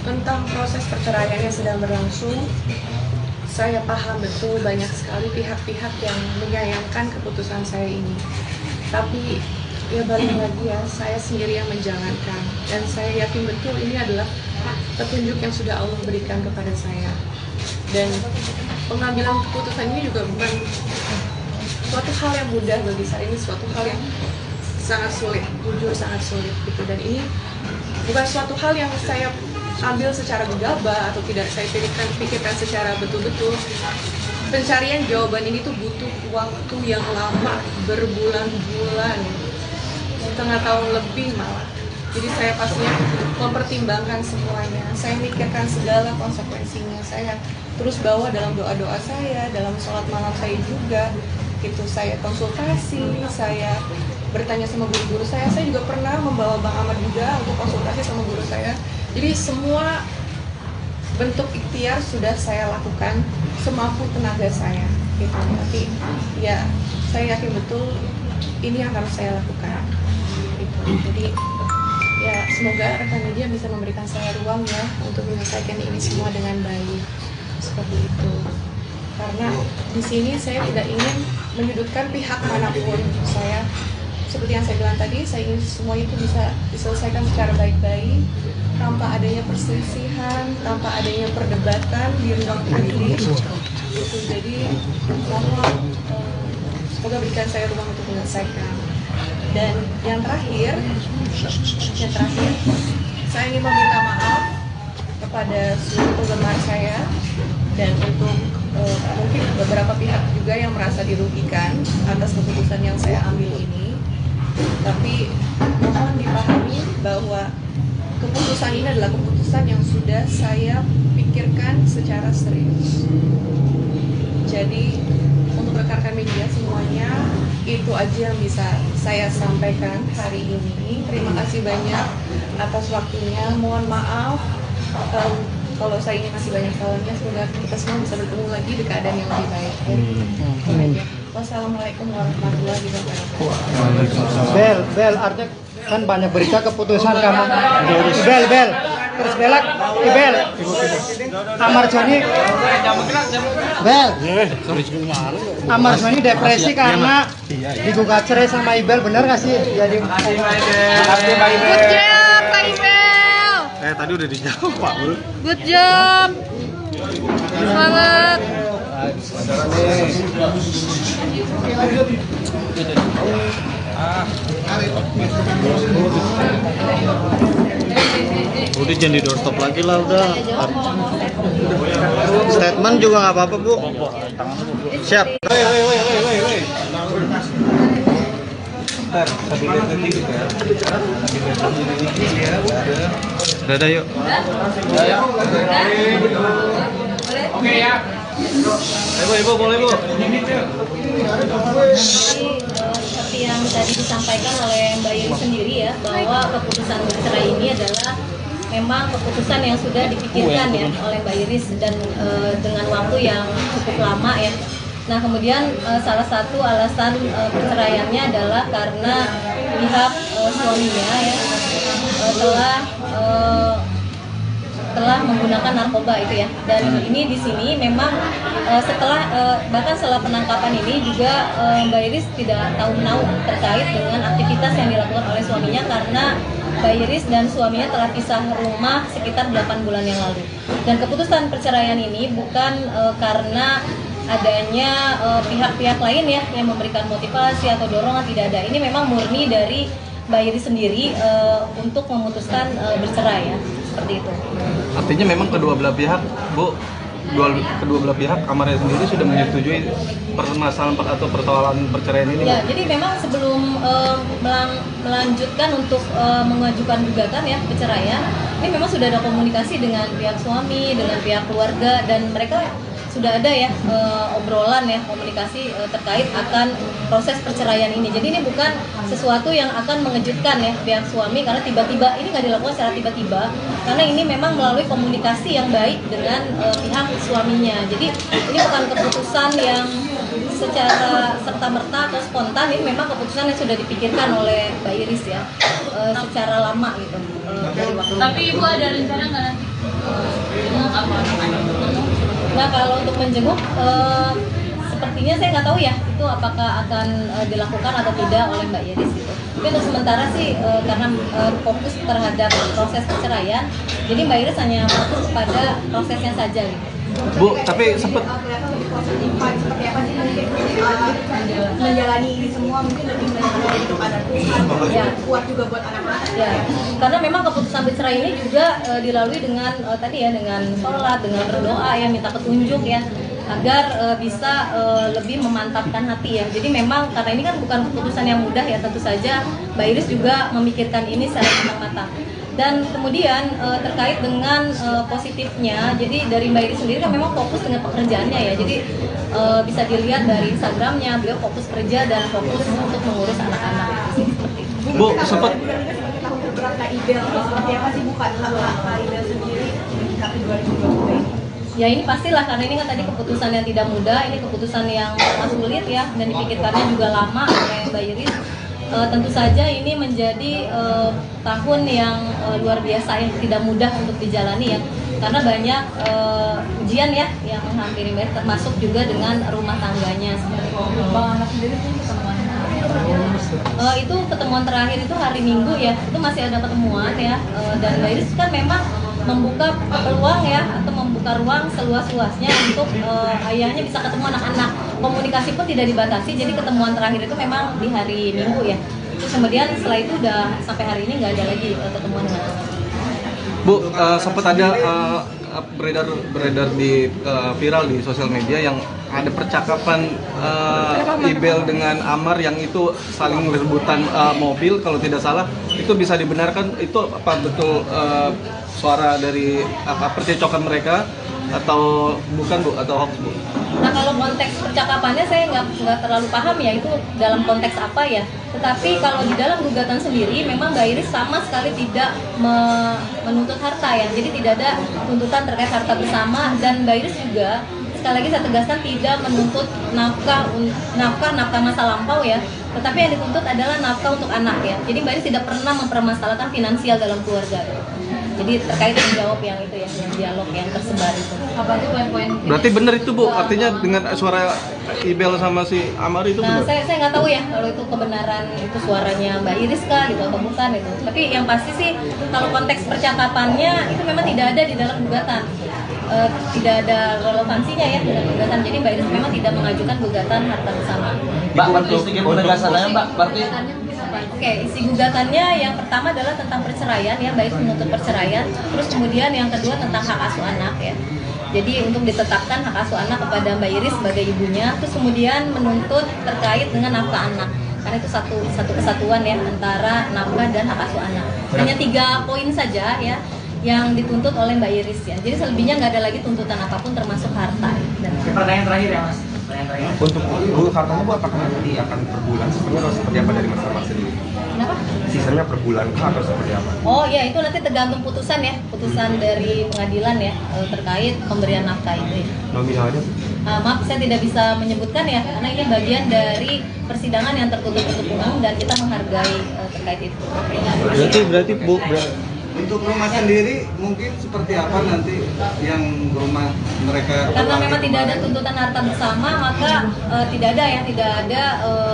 tentang proses perceraian yang sedang berlangsung, saya paham betul banyak sekali pihak-pihak yang menyayangkan keputusan saya ini. Tapi ya balik lagi ya, saya sendiri yang menjalankan, dan saya yakin betul ini adalah petunjuk yang sudah Allah berikan kepada saya. Dan pengambilan keputusan ini juga bukan suatu hal yang mudah bagi saya, ini suatu hal yang sangat sulit, jujur sangat sulit gitu. Dan ini bukan suatu hal yang saya ambil secara gegabah atau tidak saya pikirkan secara betul-betul. Pencarian jawaban ini tuh butuh waktu yang lama, berbulan-bulan, setengah tahun lebih malah. Jadi saya pastinya mempertimbangkan semuanya, saya mikirkan segala konsekuensinya, saya terus bawa dalam doa-doa saya, dalam sholat malam saya juga, gitu. Saya konsultasi, saya bertanya sama guru-guru saya juga pernah membawa Bang Amar juga untuk konsultasi sama guru saya. Jadi semua bentuk ikhtiar sudah saya lakukan semampu tenaga saya, gitu. Tapi ya saya yakin betul ini yang harus saya lakukan, gitu. Jadi ya semoga rekan media bisa memberikan saya ruang ya untuk menyelesaikan ini semua dengan baik, seperti itu. Karena di sini saya tidak ingin menyudutkan pihak manapun. Saya seperti yang saya bilang tadi, saya ingin semua itu bisa diselesaikan secara baik-baik, tanpa adanya perselisihan, tanpa adanya perdebatan di ruang publik. Gitu. Jadi mohon semoga berikan saya ruang untuk menyelesaikan. Dan yang terakhir, saya ingin meminta maaf kepada seluruh penggemar saya dan untuk mungkin beberapa pihak juga yang merasa dirugikan atas keputusan yang saya ambil ini. Tapi mohon dipahami bahwa keputusan ini adalah keputusan yang sudah saya pikirkan secara serius. Jadi untuk rekan-rekan media semuanya, itu aja yang bisa saya sampaikan hari ini. Terima kasih banyak atas waktunya. Mohon maaf kalau saya ini masih banyak salahnya. Semoga kita semua bisa bertemu lagi di keadaan yang lebih baik. Amin. Wassalamualaikum warahmatullahi wabarakatuh. Bel, artinya kan banyak berita keputusan kamu. Bel, terus belak, Bel. Amar Joni, Bel. Amar Joni depresi karena digugat cerai sama Ibel, benar nggak sih? Ya di. Good job, Kak Ibel. Tadi udah dijawab Pak. Good job. Semangat. Udah jangan di doorstop lagi lah udah. Statement juga nggak apa-apa Bu. Siap. Udah yuk. Oke ya. Ibu, boleh Bu. Seperti yang tadi disampaikan oleh Mbak Yeni sendiri ya, bahwa keputusan bercerai ini adalah memang keputusan yang sudah dipikirkan ya oleh Mbak Iris dan dengan waktu yang cukup lama ya. Nah kemudian salah satu alasan perceraiannya adalah karena pihak suaminya ya telah menggunakan narkoba itu ya. Dan ini di sini memang bahkan setelah penangkapan ini juga Mbak Iris tidak tahu menahu terkait dengan aktivitas yang dilakukan oleh suaminya, karena Mbak Iris dan suaminya telah pisah rumah sekitar 8 bulan yang lalu. Dan keputusan perceraian ini bukan karena adanya pihak-pihak lain ya yang memberikan motivasi atau dorongan, tidak ada. Ini memang murni dari Mbak Iris sendiri untuk memutuskan bercerai ya, seperti itu. Artinya memang kedua belah pihak, Bu, kedua belah pihak Amarnya sendiri sudah menyetujui permasalahan atau persoalan perceraian ini? Ya, jadi memang sebelum melanjutkan untuk mengajukan gugatan ya perceraian, ini memang sudah ada komunikasi dengan pihak suami, dengan pihak keluarga, dan mereka sudah ada ya obrolan ya komunikasi terkait akan proses perceraian ini. Jadi ini bukan sesuatu yang akan mengejutkan ya pihak suami karena tiba-tiba ini nggak dilakukan secara tiba-tiba, karena ini memang melalui komunikasi yang baik dengan pihak suaminya. Jadi ini bukan keputusan yang secara serta-merta atau spontan, ini memang keputusan yang sudah dipikirkan oleh Mbak Iris ya secara lama gitu dari waktu. Tapi Ibu ada rencana nggak nanti? Nah kalau untuk menjenguk sepertinya saya nggak tahu ya itu apakah akan dilakukan atau tidak oleh Mbak Iris gitu. Tapi untuk sementara sih karena fokus terhadap proses perceraian, jadi Mbak Iris hanya fokus pada prosesnya saja gitu. Bu, tapi sempat Seperti apa sih menjalani ini semua, mungkin lebih banyak kepada Tuhan, Ya. kuat juga buat anak-anak. Ya, karena memang keputusan bercerai ini juga dilalui dengan tadi ya dengan sholat, dengan berdoa ya, minta petunjuk ya agar bisa lebih memantapkan hati ya. Jadi memang karena ini kan bukan keputusan yang mudah ya, tentu saja Mbak Iris juga memikirkan ini secara matang-matang. Dan kemudian terkait dengan positifnya, jadi dari Mbak Iris sendiri kan memang fokus dengan pekerjaannya ya. Jadi bisa dilihat dari Instagramnya, beliau fokus kerja dan fokus untuk mengurus anak-anak. Seperti itu. Bu, sempat Langkah Ibel seperti apa sih, bukan langkah Ibel sendiri tapi 2022 ini? Ya ini pastilah karena ini kan tadi keputusan yang tidak mudah, ini keputusan yang sangat sulit ya dan dipikirkannya juga lama oleh Mbak Iris. Tentu saja ini menjadi tahun yang luar biasa yang tidak mudah untuk dijalani ya, karena banyak ujian ya yang menghampiri Mbak Iris, termasuk juga dengan rumah tangganya seperti itu. Bang anak sendiri sih ketemuan Itu pertemuan terakhir itu hari Minggu ya, itu masih ada pertemuan ya, dan Mbak Iris kan memang membuka peluang ya atau membuka ruang seluas-luasnya untuk ayahnya bisa ketemu anak-anak. Komunikasi pun tidak dibatasi, jadi ketemuan terakhir itu memang di hari Minggu ya. Terus kemudian setelah itu udah sampai hari ini nggak ada lagi ketemuan dengan anak. Bu, sempat ada beredar di viral di sosial media yang ada percakapan Ibel dengan Amar yang itu saling rebutan mobil, kalau tidak salah itu bisa dibenarkan, itu apa betul suara dari percecokan mereka atau bukan Bu, atau hoax Bu? Nah kalau konteks percakapannya saya nggak terlalu paham ya itu dalam konteks apa ya. Tetapi kalau di dalam gugatan sendiri memang Mbak Iris sama sekali tidak menuntut harta ya. Jadi tidak ada tuntutan terkait harta bersama, dan Mbak Iris juga sekali lagi saya tegaskan tidak menuntut nafkah masa lampau ya. Tetapi yang dituntut adalah nafkah untuk anak ya. Jadi Mbak Iris tidak pernah mempermasalahkan finansial dalam keluarga. Jadi terkait menjawab yang itu ya, yang dialog yang tersebar itu. apa tuh poin-poin? Berarti benar itu Bu, artinya dengan suara Ibel sama si Amar itu Nah, benar? saya nggak tahu ya kalau itu kebenaran itu suaranya Mbak Iris kah gitu atau bukan itu. Tapi yang pasti sih kalau konteks percakapannya itu memang tidak ada di dalam gugatan. Tidak ada relevansinya ya dalam gugatan. Jadi Mbak Iris memang tidak mengajukan gugatan harta bersama. Mbak, berarti sedikit penegasannya Mbak, berarti Oke, isi gugatannya yang pertama adalah tentang perceraian ya, Mbak Iris menuntut perceraian. Terus kemudian yang kedua tentang hak asuh anak ya. Jadi untuk ditetapkan hak asuh anak kepada Mbak Iris sebagai ibunya, terus kemudian menuntut terkait dengan nafkah anak. Karena itu satu kesatuan ya antara nafkah dan hak asuh anak. Hanya 3 poin saja ya yang dituntut oleh Mbak Iris ya. Jadi selebihnya nggak ada lagi tuntutan apapun termasuk harta. pertanyaan terakhir ya Mas. Pertanyaan terakhir. Untuk Bu, hartanya Bu apakah nanti akan per bulan seperti atau seperti apa dari Mas Amar sendiri? Kenapa? Sisanya per bulan kah atau seperti apa? Oh ya, itu nanti tergantung putusan ya, putusan dari pengadilan ya terkait pemberian nafkah itu ya. Nominalnya? Maaf, saya tidak bisa menyebutkan ya, karena ini bagian dari persidangan yang tertutup umum dan kita menghargai terkait itu. Berarti Bu, Untuk rumah sendiri mungkin seperti apa nanti yang rumah mereka? Karena memang tidak ada tuntutan harta bersama, maka tidak ada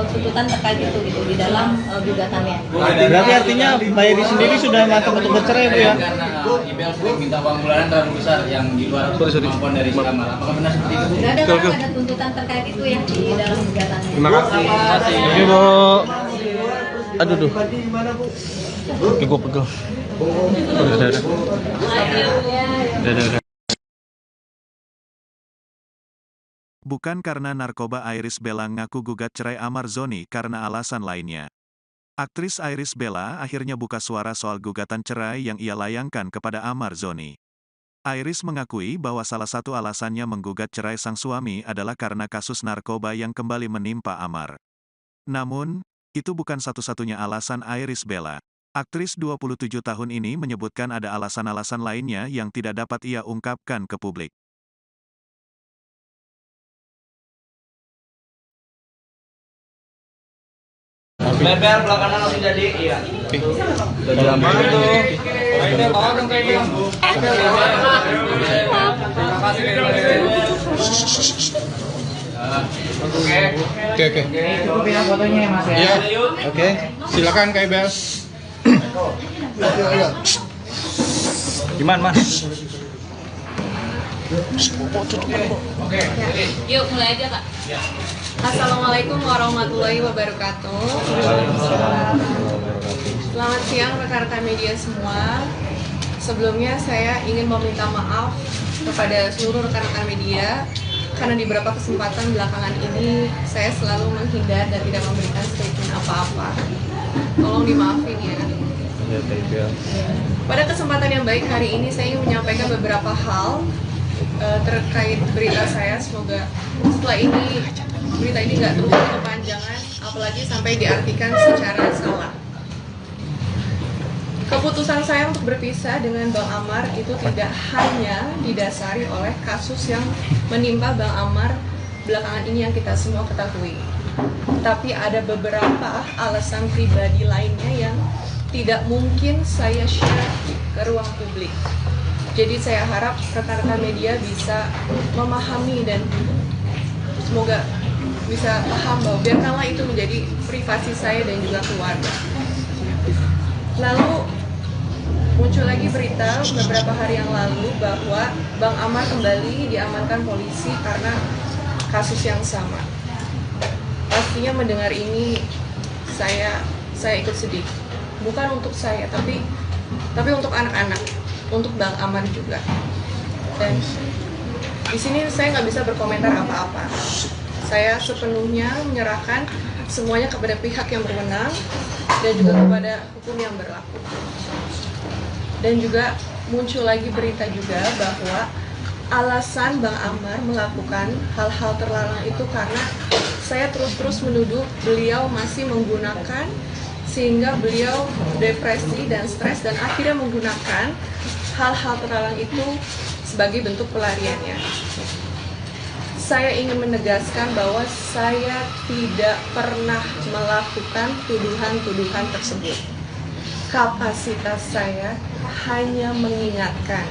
tuntutan terkait itu gitu di dalam gugatannya. berarti artinya Mbak Iris sendiri sudah matang untuk bercerai Bu ya? Karena Ibel sering minta uang bulanan terlalu besar yang di luar kemampuan dari si Amar. Apakah benar seperti itu? Tidak ada tuntutan terkait itu ya di dalam gugatannya. Terima kasih. Oke Bu. Aduh duh. Oke gue pegel. Udah. Bukan karena narkoba, Iris Bella ngaku gugat cerai Amar Zoni karena alasan lainnya. Aktris Iris Bella akhirnya buka suara soal gugatan cerai yang ia layangkan kepada Amar Zoni. Iris mengakui bahwa salah satu alasannya menggugat cerai sang suami adalah karena kasus narkoba yang kembali menimpa Amar. Namun, itu bukan satu-satunya alasan Iris Bella. Aktris 27 tahun ini menyebutkan ada alasan-alasan lainnya yang tidak dapat ia ungkapkan ke publik. Bel belakangan langsung jadi, iya. Jadi Amar tuh. Kayak bawa dong kayaknya. Terima kasih Oke. Cukup ya fotonya ya Mas ya. Iya. Oke. Silakan Kak Ibel. Gimana, Mas? Yuk mulai aja Kak. Assalamualaikum warahmatullahi wabarakatuh. Selamat siang rekan-rekan media semua. Sebelumnya saya ingin meminta maaf kepada seluruh rekan-rekan media karena di beberapa kesempatan belakangan ini saya selalu menghindar dan tidak memberikan statement apa-apa. Tolong dimaafin ya. Pada kesempatan yang baik hari ini saya ingin menyampaikan beberapa hal terkait berita saya. Semoga setelah ini berita ini nggak terus kepanjangan, apalagi sampai diartikan secara salah. Keputusan saya untuk berpisah dengan Bang Amar itu tidak hanya didasari oleh kasus yang menimpa Bang Amar belakangan ini yang kita semua ketahui. Tapi ada beberapa alasan pribadi lainnya yang tidak mungkin saya share ke ruang publik. Jadi saya harap rekan-rekan media bisa memahami dan semoga bisa paham bahwa biarkanlah itu menjadi privasi saya dan juga keluarga. Lalu muncul lagi berita beberapa hari yang lalu bahwa Bang Amar kembali diamankan polisi karena kasus yang sama. Pastinya mendengar ini saya ikut sedih. Bukan untuk saya, tapi untuk anak-anak, untuk Bang Amar juga. Dan di sini saya nggak bisa berkomentar apa-apa. Saya sepenuhnya menyerahkan semuanya kepada pihak yang berwenang dan juga kepada hukum yang berlaku. Dan juga muncul lagi berita juga bahwa alasan Bang Amar melakukan hal-hal terlarang itu karena saya terus-terus menuduh beliau masih menggunakan, sehingga beliau depresi dan stres dan akhirnya menggunakan hal-hal terlarang itu sebagai bentuk pelariannya. Saya ingin menegaskan bahwa saya tidak pernah melakukan tuduhan-tuduhan tersebut. Kapasitas saya hanya mengingatkan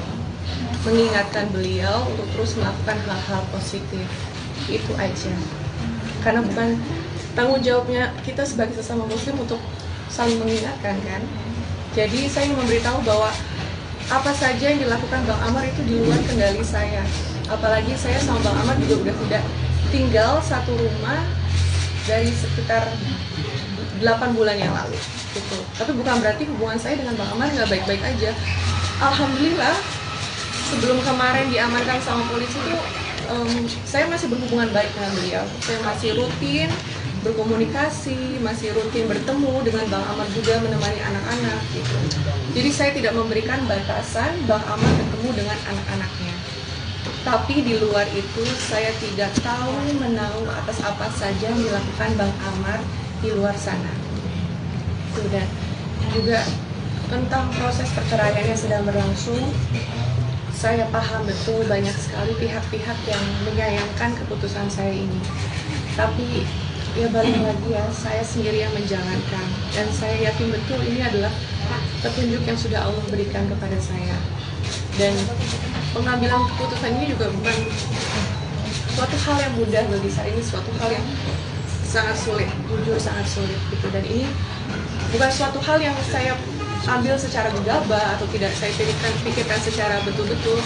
beliau untuk terus melakukan hal-hal positif. Itu aja. Karena bukan tanggung jawabnya kita sebagai sesama muslim untuk saling mengingatkan kan. Jadi saya ingin memberitahu bahwa apa saja yang dilakukan Bang Amar itu di luar kendali saya. Apalagi saya sama Bang Amar juga udah tidak tinggal satu rumah dari sekitar 8 bulan yang lalu gitu. Tapi bukan berarti hubungan saya dengan Bang Amar nggak baik-baik aja. Alhamdulillah sebelum kemarin diamankan sama polisi itu saya masih berhubungan baik dengan beliau. Saya masih rutin berkomunikasi, masih rutin bertemu dengan Bang Amar juga menemani anak-anak gitu. Jadi saya tidak memberikan batasan Bang Amar ketemu dengan anak-anaknya. Tapi di luar itu saya tidak tahu menahu atas apa saja yang dilakukan Bang Amar di luar sana. Sudah juga tentang proses perceraian yang sedang berlangsung, saya paham betul banyak sekali pihak-pihak yang menyayangkan keputusan saya ini. Tapi ya balik lagi ya, saya sendiri yang menjalankan dan saya yakin betul ini adalah petunjuk yang sudah Allah berikan kepada saya. Dan pengambilan keputusan ini juga bukan suatu hal yang mudah bagi saya, ini suatu hal yang sangat sulit, jujur sangat sulit gitu. Dan ini bukan suatu hal yang saya ambil secara gegabah atau tidak saya pikirkan secara betul-betul.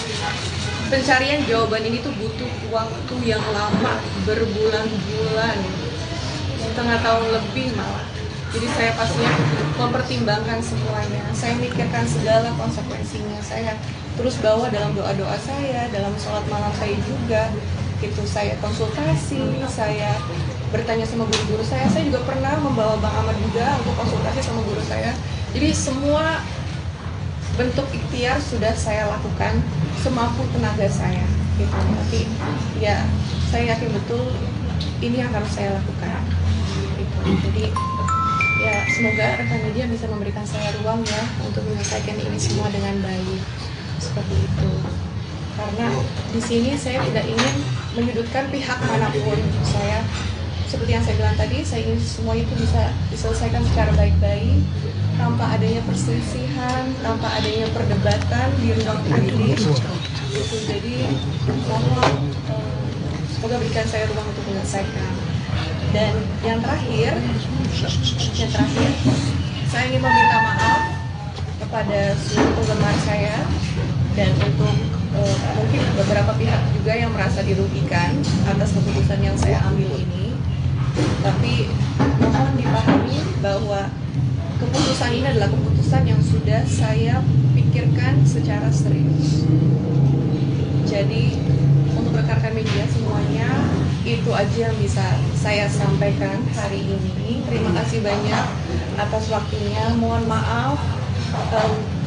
Pencarian jawaban ini tuh butuh waktu yang lama, berbulan-bulan, setengah tahun lebih malah. Jadi saya pastinya mempertimbangkan semuanya, saya mikirkan segala konsekuensinya, saya terus bawa dalam doa-doa saya, dalam sholat malam saya juga, itu saya konsultasi, saya bertanya sama guru-guru saya juga pernah membawa Bang Amar juga untuk konsultasi sama guru saya. Jadi semua bentuk ikhtiar sudah saya lakukan semampu tenaga saya gitu. Tapi ya saya yakin betul ini yang harus saya lakukan gitu. Jadi ya semoga rekan media bisa memberikan saya ruang ya untuk menyelesaikan ini semua dengan baik seperti itu. Karena di sini saya tidak ingin menyudutkan pihak manapun. Saya seperti yang saya bilang tadi, saya ingin semua itu bisa diselesaikan secara baik-baik tanpa adanya perselisihan, tanpa adanya perdebatan di ruang publik. Gitu. Jadi mohon semoga berikan saya ruang untuk menyelesaikan. Dan yang terakhir, saya ingin meminta maaf kepada seluruh penggemar saya dan untuk mungkin beberapa pihak juga yang merasa dirugikan atas keputusan yang saya ambil ini. Tapi mohon dipahami bahwa keputusan ini adalah keputusan yang sudah saya pikirkan secara serius. Jadi untuk rekan-rekan media semuanya, itu aja yang bisa saya sampaikan hari ini. Terima kasih banyak atas waktunya. Mohon maaf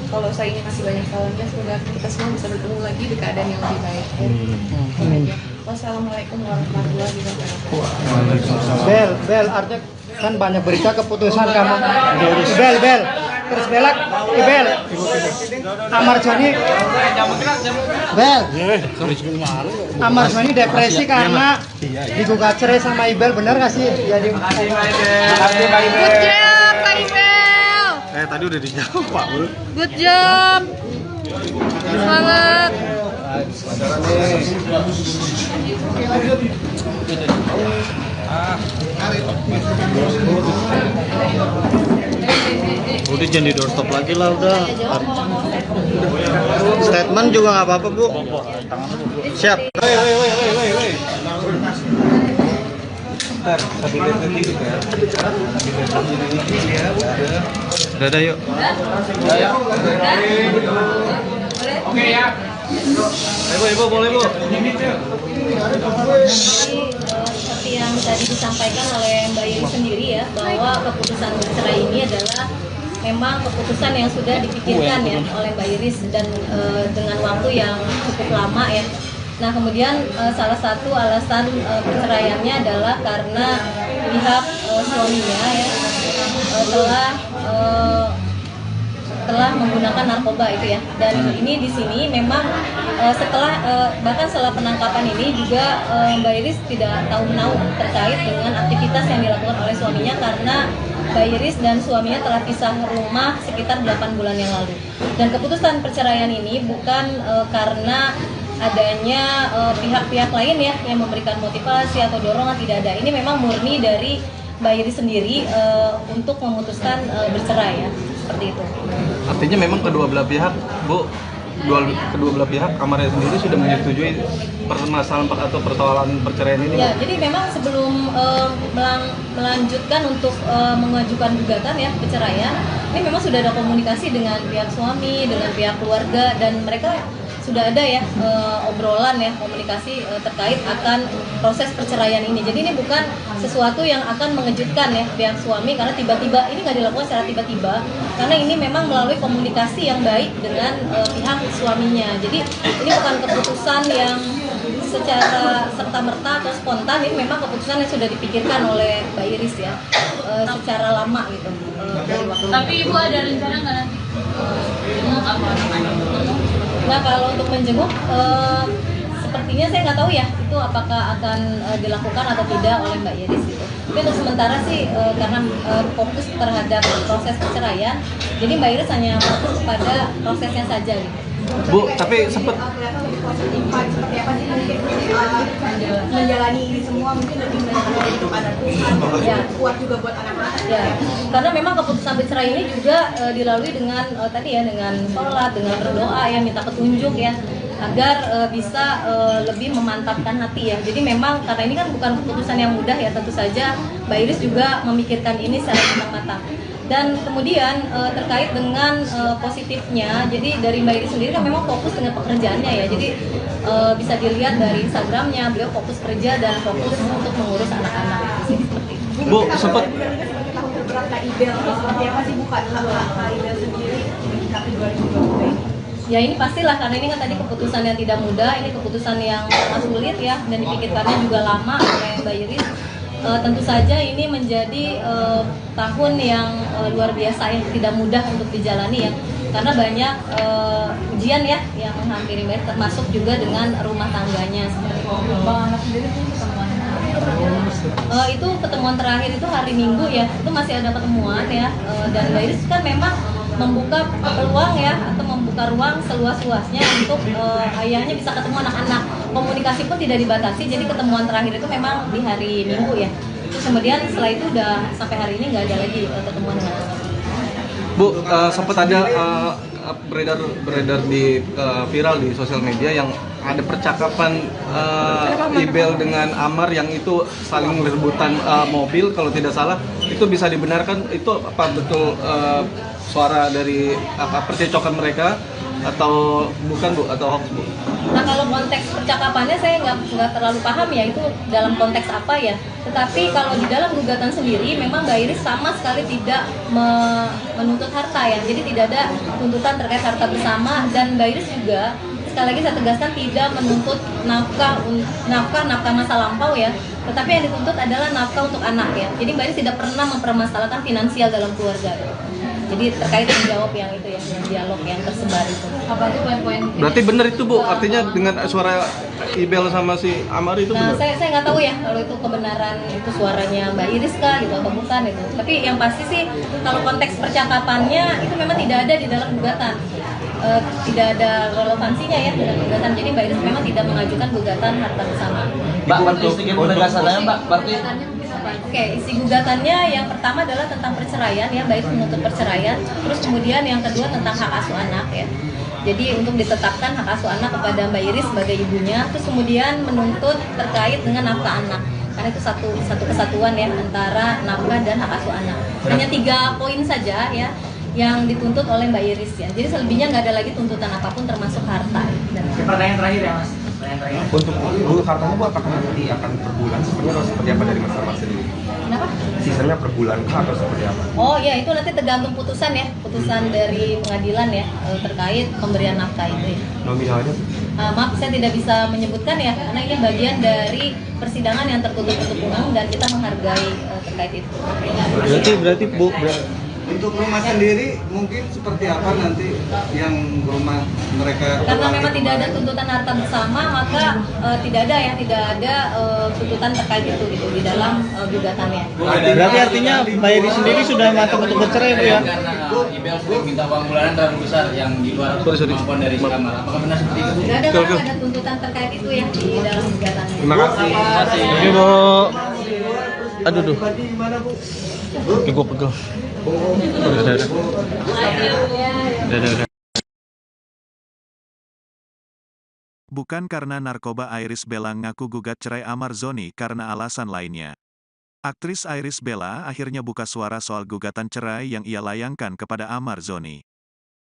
kalau saya ini masih banyak salahnya. Semoga kita semua bisa bertemu lagi di keadaan yang lebih baik. Wassalamualaikum warahmatullahi wabarakatuh. Bel, artinya kan banyak berita keputusan kamu. Bel, terus belak, Bel. Amar Joni, Bel. Amar Joni depresi karena digugat cerai sama Ibel, benar nggak sih? Ya, Good job, Kak Ibel. Tadi udah dijawab Pak. Good job. Semangat. Udah jangan di doorstop lagi lah udah. Statement juga nggak apa-apa Bu. Siap. Udah yuk. Oke ya. Ibu, boleh Bu. Seperti yang tadi disampaikan oleh Mbak Yeni sendiri ya, bahwa keputusan bercerai ini adalah memang keputusan yang sudah dipikirkan ya oleh Mbak Iris dan dengan waktu yang cukup lama ya. Nah kemudian salah satu alasan perceraiannya adalah karena pihak suaminya ya telah menggunakan narkoba itu ya. Dan ini di sini memang bahkan setelah penangkapan ini juga Mbak Iris tidak tahu menahu terkait dengan aktivitas yang dilakukan oleh suaminya karena Mbak Iris dan suaminya telah pisah rumah sekitar 8 bulan yang lalu. Dan keputusan perceraian ini bukan karena adanya pihak-pihak lain ya yang memberikan motivasi atau dorongan, tidak ada. Ini memang murni dari Mbak Iris sendiri untuk memutuskan bercerai ya, seperti itu. Artinya memang kedua belah pihak, Bu, kedua belah pihak kamarnya sendiri sudah menyetujui permasalahan atau persoalan perceraian ini? Ya, jadi memang sebelum melanjutkan untuk mengajukan gugatan ya perceraian, ini memang sudah ada komunikasi dengan pihak suami, dengan pihak keluarga, dan mereka sudah ada ya obrolan ya, komunikasi terkait akan proses perceraian ini. Jadi ini bukan sesuatu yang akan mengejutkan ya pihak suami, karena tiba-tiba ini nggak dilakukan secara tiba-tiba, karena ini memang melalui komunikasi yang baik dengan pihak suaminya. Jadi ini bukan keputusan yang secara serta-merta atau spontan, ini memang keputusan yang sudah dipikirkan oleh Mbak Iris ya secara lama gitu dari waktu. Tapi Ibu ada rencana nggak nanti? Nah kalau untuk menjenguk sepertinya saya nggak tahu ya itu apakah akan dilakukan atau tidak oleh Mbak Iris gitu. Tapi untuk sementara sih karena fokus terhadap proses perceraian, jadi Mbak Iris hanya fokus pada prosesnya saja gitu. Bu, tapi sempat Seperti apa sih mungkin menjalani ini semua mungkin lebih menjadi kepada Tuhan ya, kuat juga buat anak-anak ya, karena memang keputusan bercerai ini juga dilalui dengan tadi ya, dengan sholat, dengan berdoa ya, minta petunjuk ya, agar bisa lebih memantapkan hati ya. Jadi memang karena ini kan bukan keputusan yang mudah ya, tentu saja Mbak Iris juga memikirkan ini secara matang-matang. Dan kemudian terkait dengan positifnya, jadi dari Mbak Iris sendiri kan memang fokus dengan pekerjaannya ya. Jadi bisa dilihat dari Instagramnya, beliau fokus kerja dan fokus untuk mengurus anak-anak seperti itu. Bu, sempat Ibel seperti apa sih bukan Ibel sendiri tapi 2020 Ya ini pastilah, karena ini kan tadi keputusan yang tidak mudah, ini keputusan yang sangat sulit ya, dan dipikirkannya juga lama oleh Mbak Iris. Tentu saja ini menjadi tahun yang luar biasa, yang tidak mudah untuk dijalani ya, karena banyak ujian ya yang menghampiri Mbak Iris, termasuk juga dengan rumah tangganya. Itu pertemuan terakhir itu hari Minggu ya, itu masih ada pertemuan ya, dan Mbak Iris kan memang membuka peluang ya, atau membuka ruang seluas-luasnya untuk ayahnya bisa ketemu anak-anak. Komunikasi pun tidak dibatasi, jadi ketemuan terakhir itu memang di hari Minggu ya. Terus kemudian setelah itu udah sampai hari ini nggak ada lagi ketemuan dengan anak. Bu, sempat ada beredar di viral di sosial media yang ada percakapan Ibel dengan Amar yang itu saling rebutan mobil, kalau tidak salah. Itu bisa dibenarkan, itu apa betul suara dari percecokan mereka atau bukan Bu, atau hoax Bu? Nah kalau konteks percakapannya saya nggak terlalu paham ya, itu dalam konteks apa ya. Tetapi kalau di dalam gugatan sendiri memang Mbak Iris sama sekali tidak menuntut harta ya, jadi tidak ada tuntutan terkait harta bersama, dan Mbak Iris juga sekali lagi saya tegaskan tidak menuntut nafkah masa lampau ya, tetapi yang dituntut adalah nafkah untuk anak ya. Jadi Mbak Iris tidak pernah mempermasalahkan finansial dalam keluarga ya. Jadi terkait menjawab yang itu ya, yang dialog yang tersebar itu. Apa itu poin-poin? Berarti benar itu Bu, artinya dengan suara Ibel sama si Amar itu nah, benar? saya nggak tahu ya kalau itu kebenaran itu suaranya Mbak Iris kah gitu atau bukan itu. Tapi yang pasti sih kalau konteks percakapannya itu memang tidak ada di dalam gugatan. Tidak ada relevansinya ya dalam gugatan. Jadi Mbak Iris memang tidak mengajukan gugatan harta bersama. Mbak, berarti sedikit penegasannya Mbak, berarti Oke, isi gugatannya yang pertama adalah tentang perceraian ya, Mbak Iris menuntut perceraian. Terus kemudian yang kedua tentang hak asuh anak ya. Jadi untuk ditetapkan hak asuh anak kepada Mbak Iris sebagai ibunya. Terus kemudian menuntut terkait dengan nafkah anak. Karena itu satu kesatuan ya antara nafkah dan hak asuh anak. Hanya 3 poin saja ya yang dituntut oleh Mbak Iris ya. Jadi selebihnya nggak ada lagi tuntutan apapun termasuk harta. pertanyaan terakhir ya Mas. Untuk Bu, hartanya Bu apakah nanti akan per bulan seperti atau seperti apa dari Mas Amar sendiri? Kenapa? Sisanya per bulan kah atau seperti apa? Oh ya, itu nanti tergantung putusan ya, putusan dari pengadilan ya terkait pemberian nafkah itu ya. Nominalnya? Maaf, saya tidak bisa menyebutkan ya, karena ini bagian dari persidangan yang tertutup umum dan kita menghargai terkait itu. Berarti Bu, Untuk rumah sendiri mungkin seperti apa nanti yang rumah mereka? Karena memang tidak ada tuntutan harta bersama, maka tidak ada tuntutan terkait itu gitu di dalam gugatannya. berarti artinya Mbak Iris sendiri sudah matang untuk bercerai Bu ya? Karena Ibel sering minta uang bulanan terlalu besar yang di luar kemampuan dari si Amar. Apakah benar seperti itu? Tidak ada tuntutan terkait itu ya di dalam gugatannya. Terima kasih. Oke Bu. Aduh. Oke, gue pegel. Udah. Bukan karena narkoba, Iris Bella ngaku gugat cerai Amar Zoni karena alasan lainnya. Aktris Iris Bella akhirnya buka suara soal gugatan cerai yang ia layangkan kepada Amar Zoni.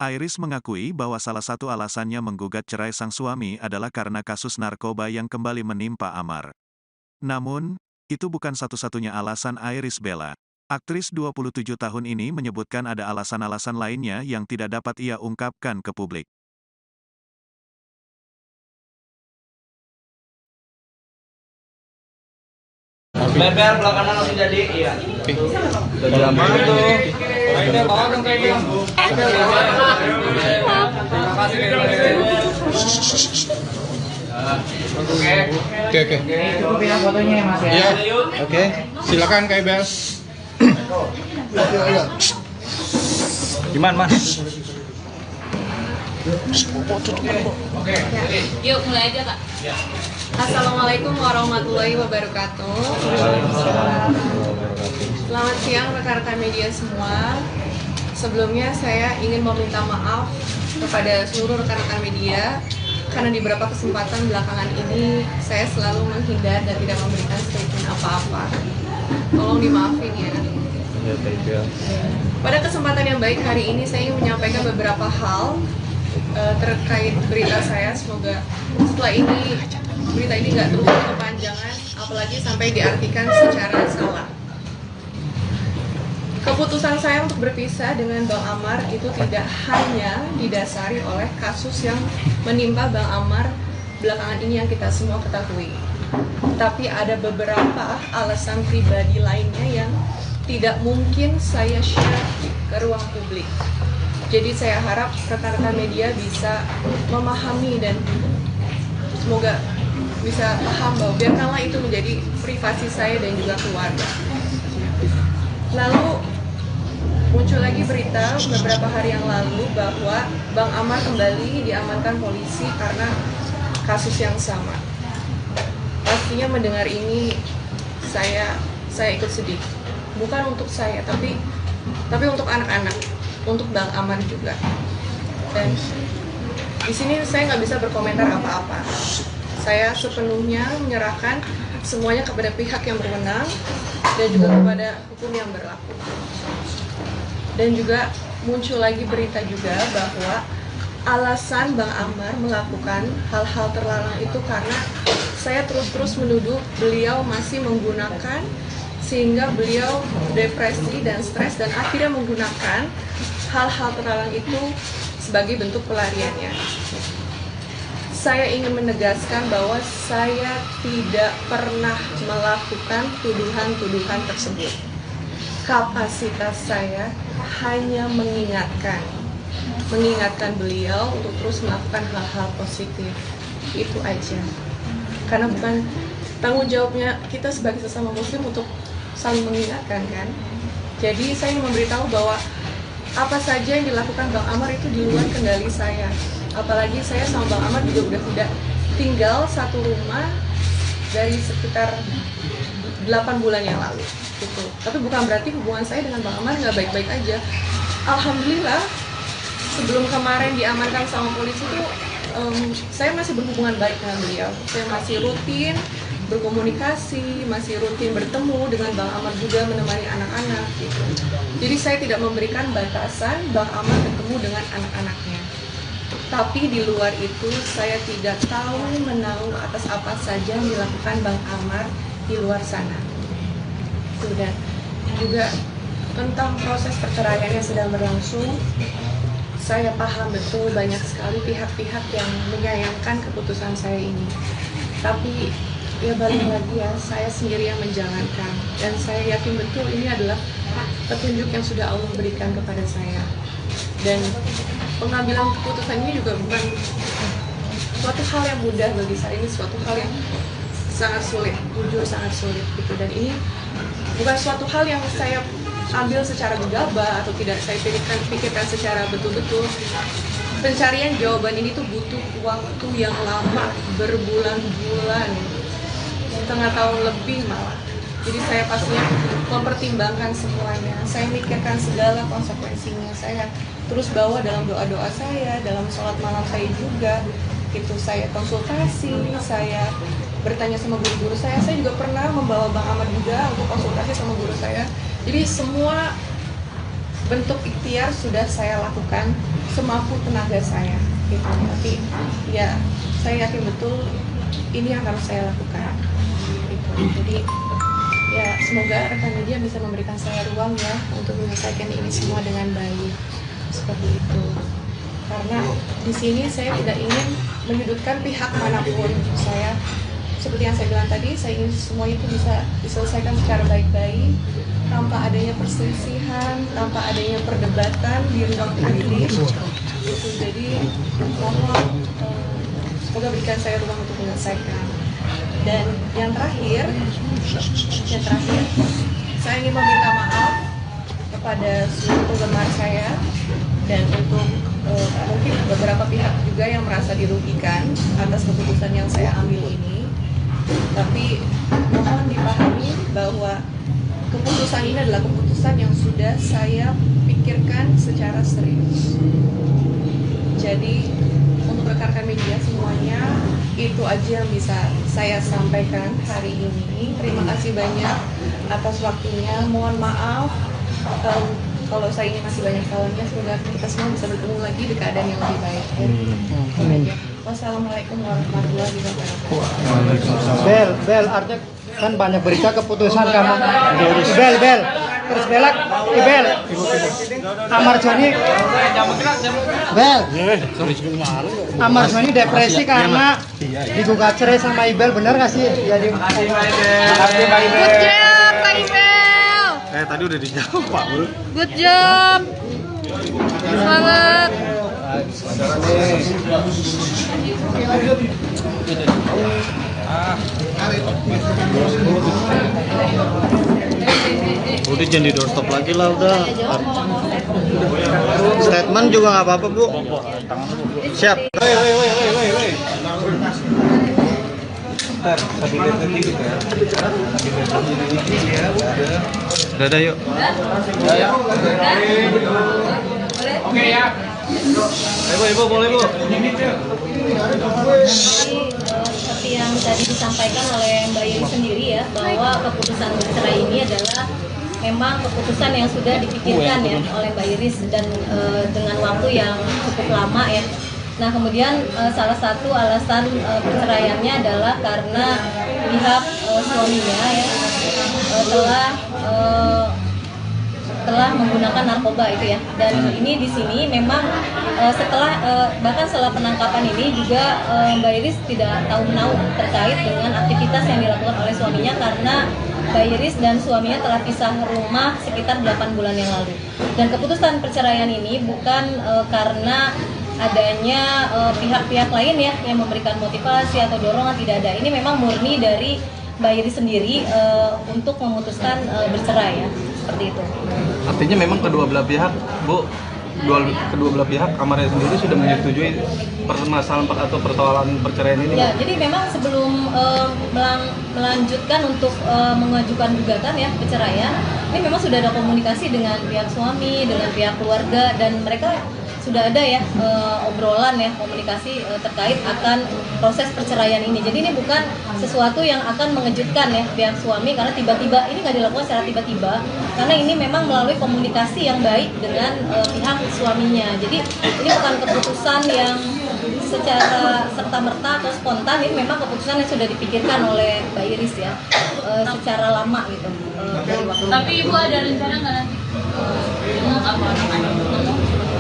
Iris mengakui bahwa salah satu alasannya menggugat cerai sang suami adalah karena kasus narkoba yang kembali menimpa Amar. Namun, itu bukan satu-satunya alasan Iris Bella. Aktris 27 tahun ini menyebutkan ada alasan-alasan lainnya yang tidak dapat ia ungkapkan ke publik. Bel belakangan langsung jadi, iya. Jadi Amar itu Bawa dong kayaknya. Terima kasih. Oke. Cukup ya fotonya ya Mas ya. Oke. Silakan Kak Ibel. Gimana Mas? Oke. Yuk mulai aja Kak. Assalamualaikum warahmatullahi wabarakatuh. Selamat siang rekan-rekan media semua. Sebelumnya saya ingin meminta maaf kepada seluruh rekan-rekan media karena di beberapa kesempatan belakangan ini saya selalu menghindar dan tidak memberikan statement apa-apa. Tolong dimaafin ya. Pada kesempatan yang baik hari ini saya ingin menyampaikan beberapa hal terkait berita saya. Semoga setelah ini berita ini nggak terlalu kepanjangan, apalagi sampai diartikan secara salah. Keputusan saya untuk berpisah dengan Bang Amar itu tidak hanya didasari oleh kasus yang menimpa Bang Amar belakangan ini yang kita semua ketahui. Tapi ada beberapa alasan pribadi lainnya yang tidak mungkin saya share ke ruang publik. Jadi saya harap rekan-rekan media bisa memahami dan semoga bisa paham bahwa biarkanlah itu menjadi privasi saya dan juga keluarga. Lalu muncul lagi berita beberapa hari yang lalu bahwa Bang Amar kembali diamankan polisi karena kasus yang sama. Pastinya mendengar ini saya ikut sedih. Bukan untuk saya, tapi untuk anak-anak, untuk Bang Amar juga. Dan di sini saya nggak bisa berkomentar apa-apa. Saya sepenuhnya menyerahkan semuanya kepada pihak yang berwenang dan juga kepada hukum yang berlaku. Dan juga muncul lagi berita juga bahwa alasan Bang Amar melakukan hal-hal terlarang itu karena saya terus-terus menuduh beliau masih menggunakan sehingga beliau depresi dan stres dan akhirnya menggunakan hal-hal terlarang itu sebagai bentuk pelariannya. Saya ingin menegaskan bahwa saya tidak pernah melakukan tuduhan-tuduhan tersebut. Kapasitas saya hanya mengingatkan beliau untuk terus melakukan hal-hal positif. Itu aja. Karena bukan tanggung jawabnya kita sebagai sesama muslim untuk saling mengingatkan kan. Jadi saya ingin memberitahu bahwa apa saja yang dilakukan Bang Amar itu di luar kendali saya. Apalagi saya sama Bang Amar juga udah tidak tinggal satu rumah dari sekitar 8 bulan yang lalu gitu. Tapi bukan berarti hubungan saya dengan Bang Amar nggak baik-baik aja. Alhamdulillah sebelum kemarin diamankan sama polisi itu saya masih berhubungan baik dengan beliau. Saya masih rutin berkomunikasi, masih rutin bertemu dengan Bang Amar juga menemani anak-anak gitu. Jadi saya tidak memberikan batasan Bang Amar ketemu dengan anak-anaknya. Tapi di luar itu saya tidak tahu menahu atas apa saja yang dilakukan Bang Amar di luar sana. Dan juga tentang proses perceraian yang sedang berlangsung, saya paham betul banyak sekali pihak-pihak yang menyayangkan keputusan saya ini. Tapi ya balik lagi ya, saya sendiri yang menjalankan. Dan saya yakin betul ini adalah petunjuk yang sudah Allah berikan kepada saya. Dan pengambilan keputusan ini juga bukan suatu hal yang mudah bagi saya. Ini suatu hal yang sangat sulit, jujur sangat sulit gitu. Dan ini bukan suatu hal yang saya ambil secara gegabah atau tidak saya pikirkan secara betul-betul. Pencarian jawaban ini tuh butuh waktu yang lama, berbulan-bulan, setengah tahun lebih malah. Jadi saya pastinya mempertimbangkan semuanya. Saya mikirkan segala konsekuensinya. Saya terus bawa dalam doa-doa saya, dalam sholat malam saya juga. Itu saya konsultasi, saya bertanya sama guru-guru saya juga pernah membawa Bang Amar juga untuk konsultasi sama guru saya. Jadi semua bentuk ikhtiar sudah saya lakukan semampu tenaga saya gitu. Tapi ya saya yakin betul ini yang harus saya lakukan gitu. Jadi ya semoga rekan media bisa memberikan saya ruang ya untuk menyelesaikan ini semua dengan baik seperti itu. Karena di sini saya tidak ingin menyudutkan pihak manapun. Saya seperti yang saya bilang tadi, saya ingin semuanya itu bisa diselesaikan secara baik-baik, tanpa adanya perselisihan, tanpa adanya perdebatan di ruang publik. Gitu. Jadi mohon semoga berikan saya ruang untuk menyelesaikan. Dan yang terakhir, saya ingin meminta maaf kepada seluruh penggemar saya dan untuk mungkin beberapa pihak juga yang merasa dirugikan atas keputusan yang saya ambil ini. Tapi mohon dipahami bahwa keputusan ini adalah keputusan yang sudah saya pikirkan secara serius. Jadi untuk rekan-rekan media semuanya, itu aja yang bisa saya sampaikan hari ini. Terima kasih banyak atas waktunya. Mohon maaf kalau saya ini masih banyak salahnya. Semoga kita semua bisa bertemu lagi di keadaan yang lebih baik. Ya. Wassalamualaikum warahmatullahi wabarakatuh. Bel, artinya kan banyak berita keputusan kamu. Bel. terus belak Ibel Amar Joni Bel Amar Joni depresi karena digugat cerai sama Ibel, bener gak sih? Ya, Good job, Kak Ibel. Tadi udah dijawab Pak Bro. Good job. Semangat. Udah jangan di doorstop lagi lah udah. Statement juga nggak apa-apa Bu. Siap. Udah yuk. Oke ya. Ibu, boleh Bu. Seperti yang tadi disampaikan oleh Mbak Yeni sendiri ya, bahwa keputusan bercerai ini adalah memang keputusan yang sudah dipikirkan ya oleh Mbak Iris dan dengan waktu yang cukup lama ya. Nah kemudian salah satu alasan perceraiannya adalah karena pihak suaminya ya telah menggunakan narkoba itu ya, dan ini di sini memang bahkan setelah penangkapan ini juga Mbak Iris tidak tahu menau terkait dengan aktivitas yang dilakukan oleh suaminya, karena Mbak Iris dan suaminya telah pisah rumah sekitar 8 bulan yang lalu. Dan keputusan perceraian ini bukan karena adanya pihak-pihak lain ya yang memberikan motivasi atau dorongan, tidak ada. Ini memang murni dari Mbak Iris sendiri untuk memutuskan bercerai ya, seperti itu. Artinya memang kedua belah pihak, Bu, kedua belah pihak Amarnya sendiri sudah menyetujui permasalahan atau persoalan perceraian ini? Ya, jadi memang sebelum melanjutkan untuk mengajukan gugatan ya perceraian, ini memang sudah ada komunikasi dengan pihak suami, dengan pihak keluarga, dan mereka sudah ada ya obrolan ya, komunikasi terkait akan proses perceraian ini. Jadi ini bukan sesuatu yang akan mengejutkan ya pihak suami, karena tiba-tiba ini nggak dilakukan secara tiba-tiba, karena ini memang melalui komunikasi yang baik dengan pihak suaminya. Jadi ini bukan keputusan yang secara serta-merta atau spontan, ini memang keputusan yang sudah dipikirkan oleh Mbak Iris ya secara lama gitu dari waktu. Tapi Ibu ada rencana nggak nanti?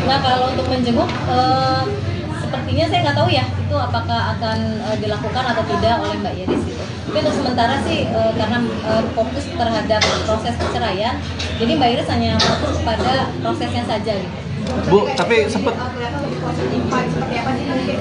Nah kalau untuk menjenguk sepertinya saya nggak tahu ya itu apakah akan dilakukan atau tidak oleh Mbak Iris gitu. Tapi untuk sementara sih karena fokus terhadap proses perceraian, jadi Mbak Iris hanya fokus pada prosesnya saja gitu. Bu, tapi sempat seperti apa sih mungkin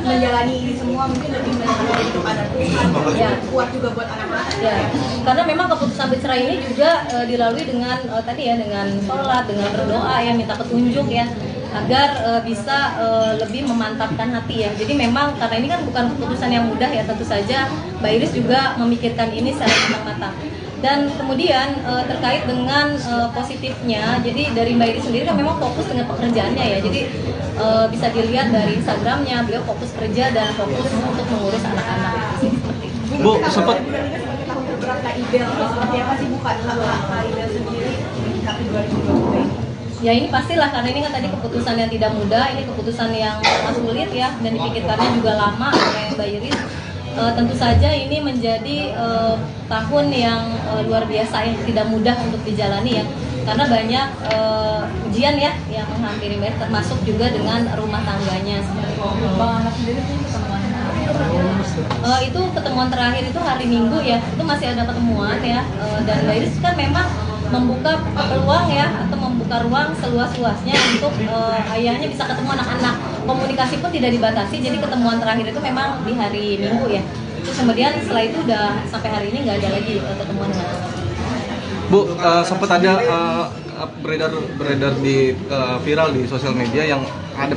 menjalani ini semua, mungkin lebih menjalani kepada Tuhan, ya. kuat juga buat anak-anak. Ya, karena memang keputusan bercerai ini juga dilalui dengan tadi ya, dengan sholat, dengan berdoa ya, minta petunjuk ya, agar bisa lebih memantapkan hati ya. Jadi memang karena ini kan bukan keputusan yang mudah ya, tentu saja Mbak Iris juga memikirkan ini secara matang-matang. Dan kemudian terkait dengan positifnya, jadi dari Mbak Iris sendiri kan memang fokus dengan pekerjaannya ya. Jadi bisa dilihat dari Instagramnya, beliau fokus kerja dan fokus untuk mengurus anak-anak. Seperti itu. Bu, sempat Kak Ibel, seperti apa sih bukan Kak Ibel sendiri tapi 2020? Ya ini pastilah, karena ini kan tadi keputusan yang tidak mudah, ini keputusan yang sangat sulit ya, dan dipikirkannya juga lama oleh Mbak Iris. Tentu saja ini menjadi tahun yang luar biasa yang tidak mudah untuk dijalani ya, karena banyak ujian ya yang menghampiri Mbak, termasuk juga dengan rumah tangganya. Bang anak sendiri sih ketemuan itu ketemuan terakhir itu hari Minggu ya, itu masih ada ketemuan ya, dan Mbak Iris kan memang membuka peluang ya, atau membuka ruang seluas-luasnya untuk ayahnya bisa ketemu anak-anak. Komunikasi pun tidak dibatasi, jadi ketemuan terakhir itu memang di hari Minggu ya. Terus kemudian setelah itu udah sampai hari ini nggak ada lagi ketemuan dengan anak. Bu, sempat ada beredar di viral di sosial media yang ada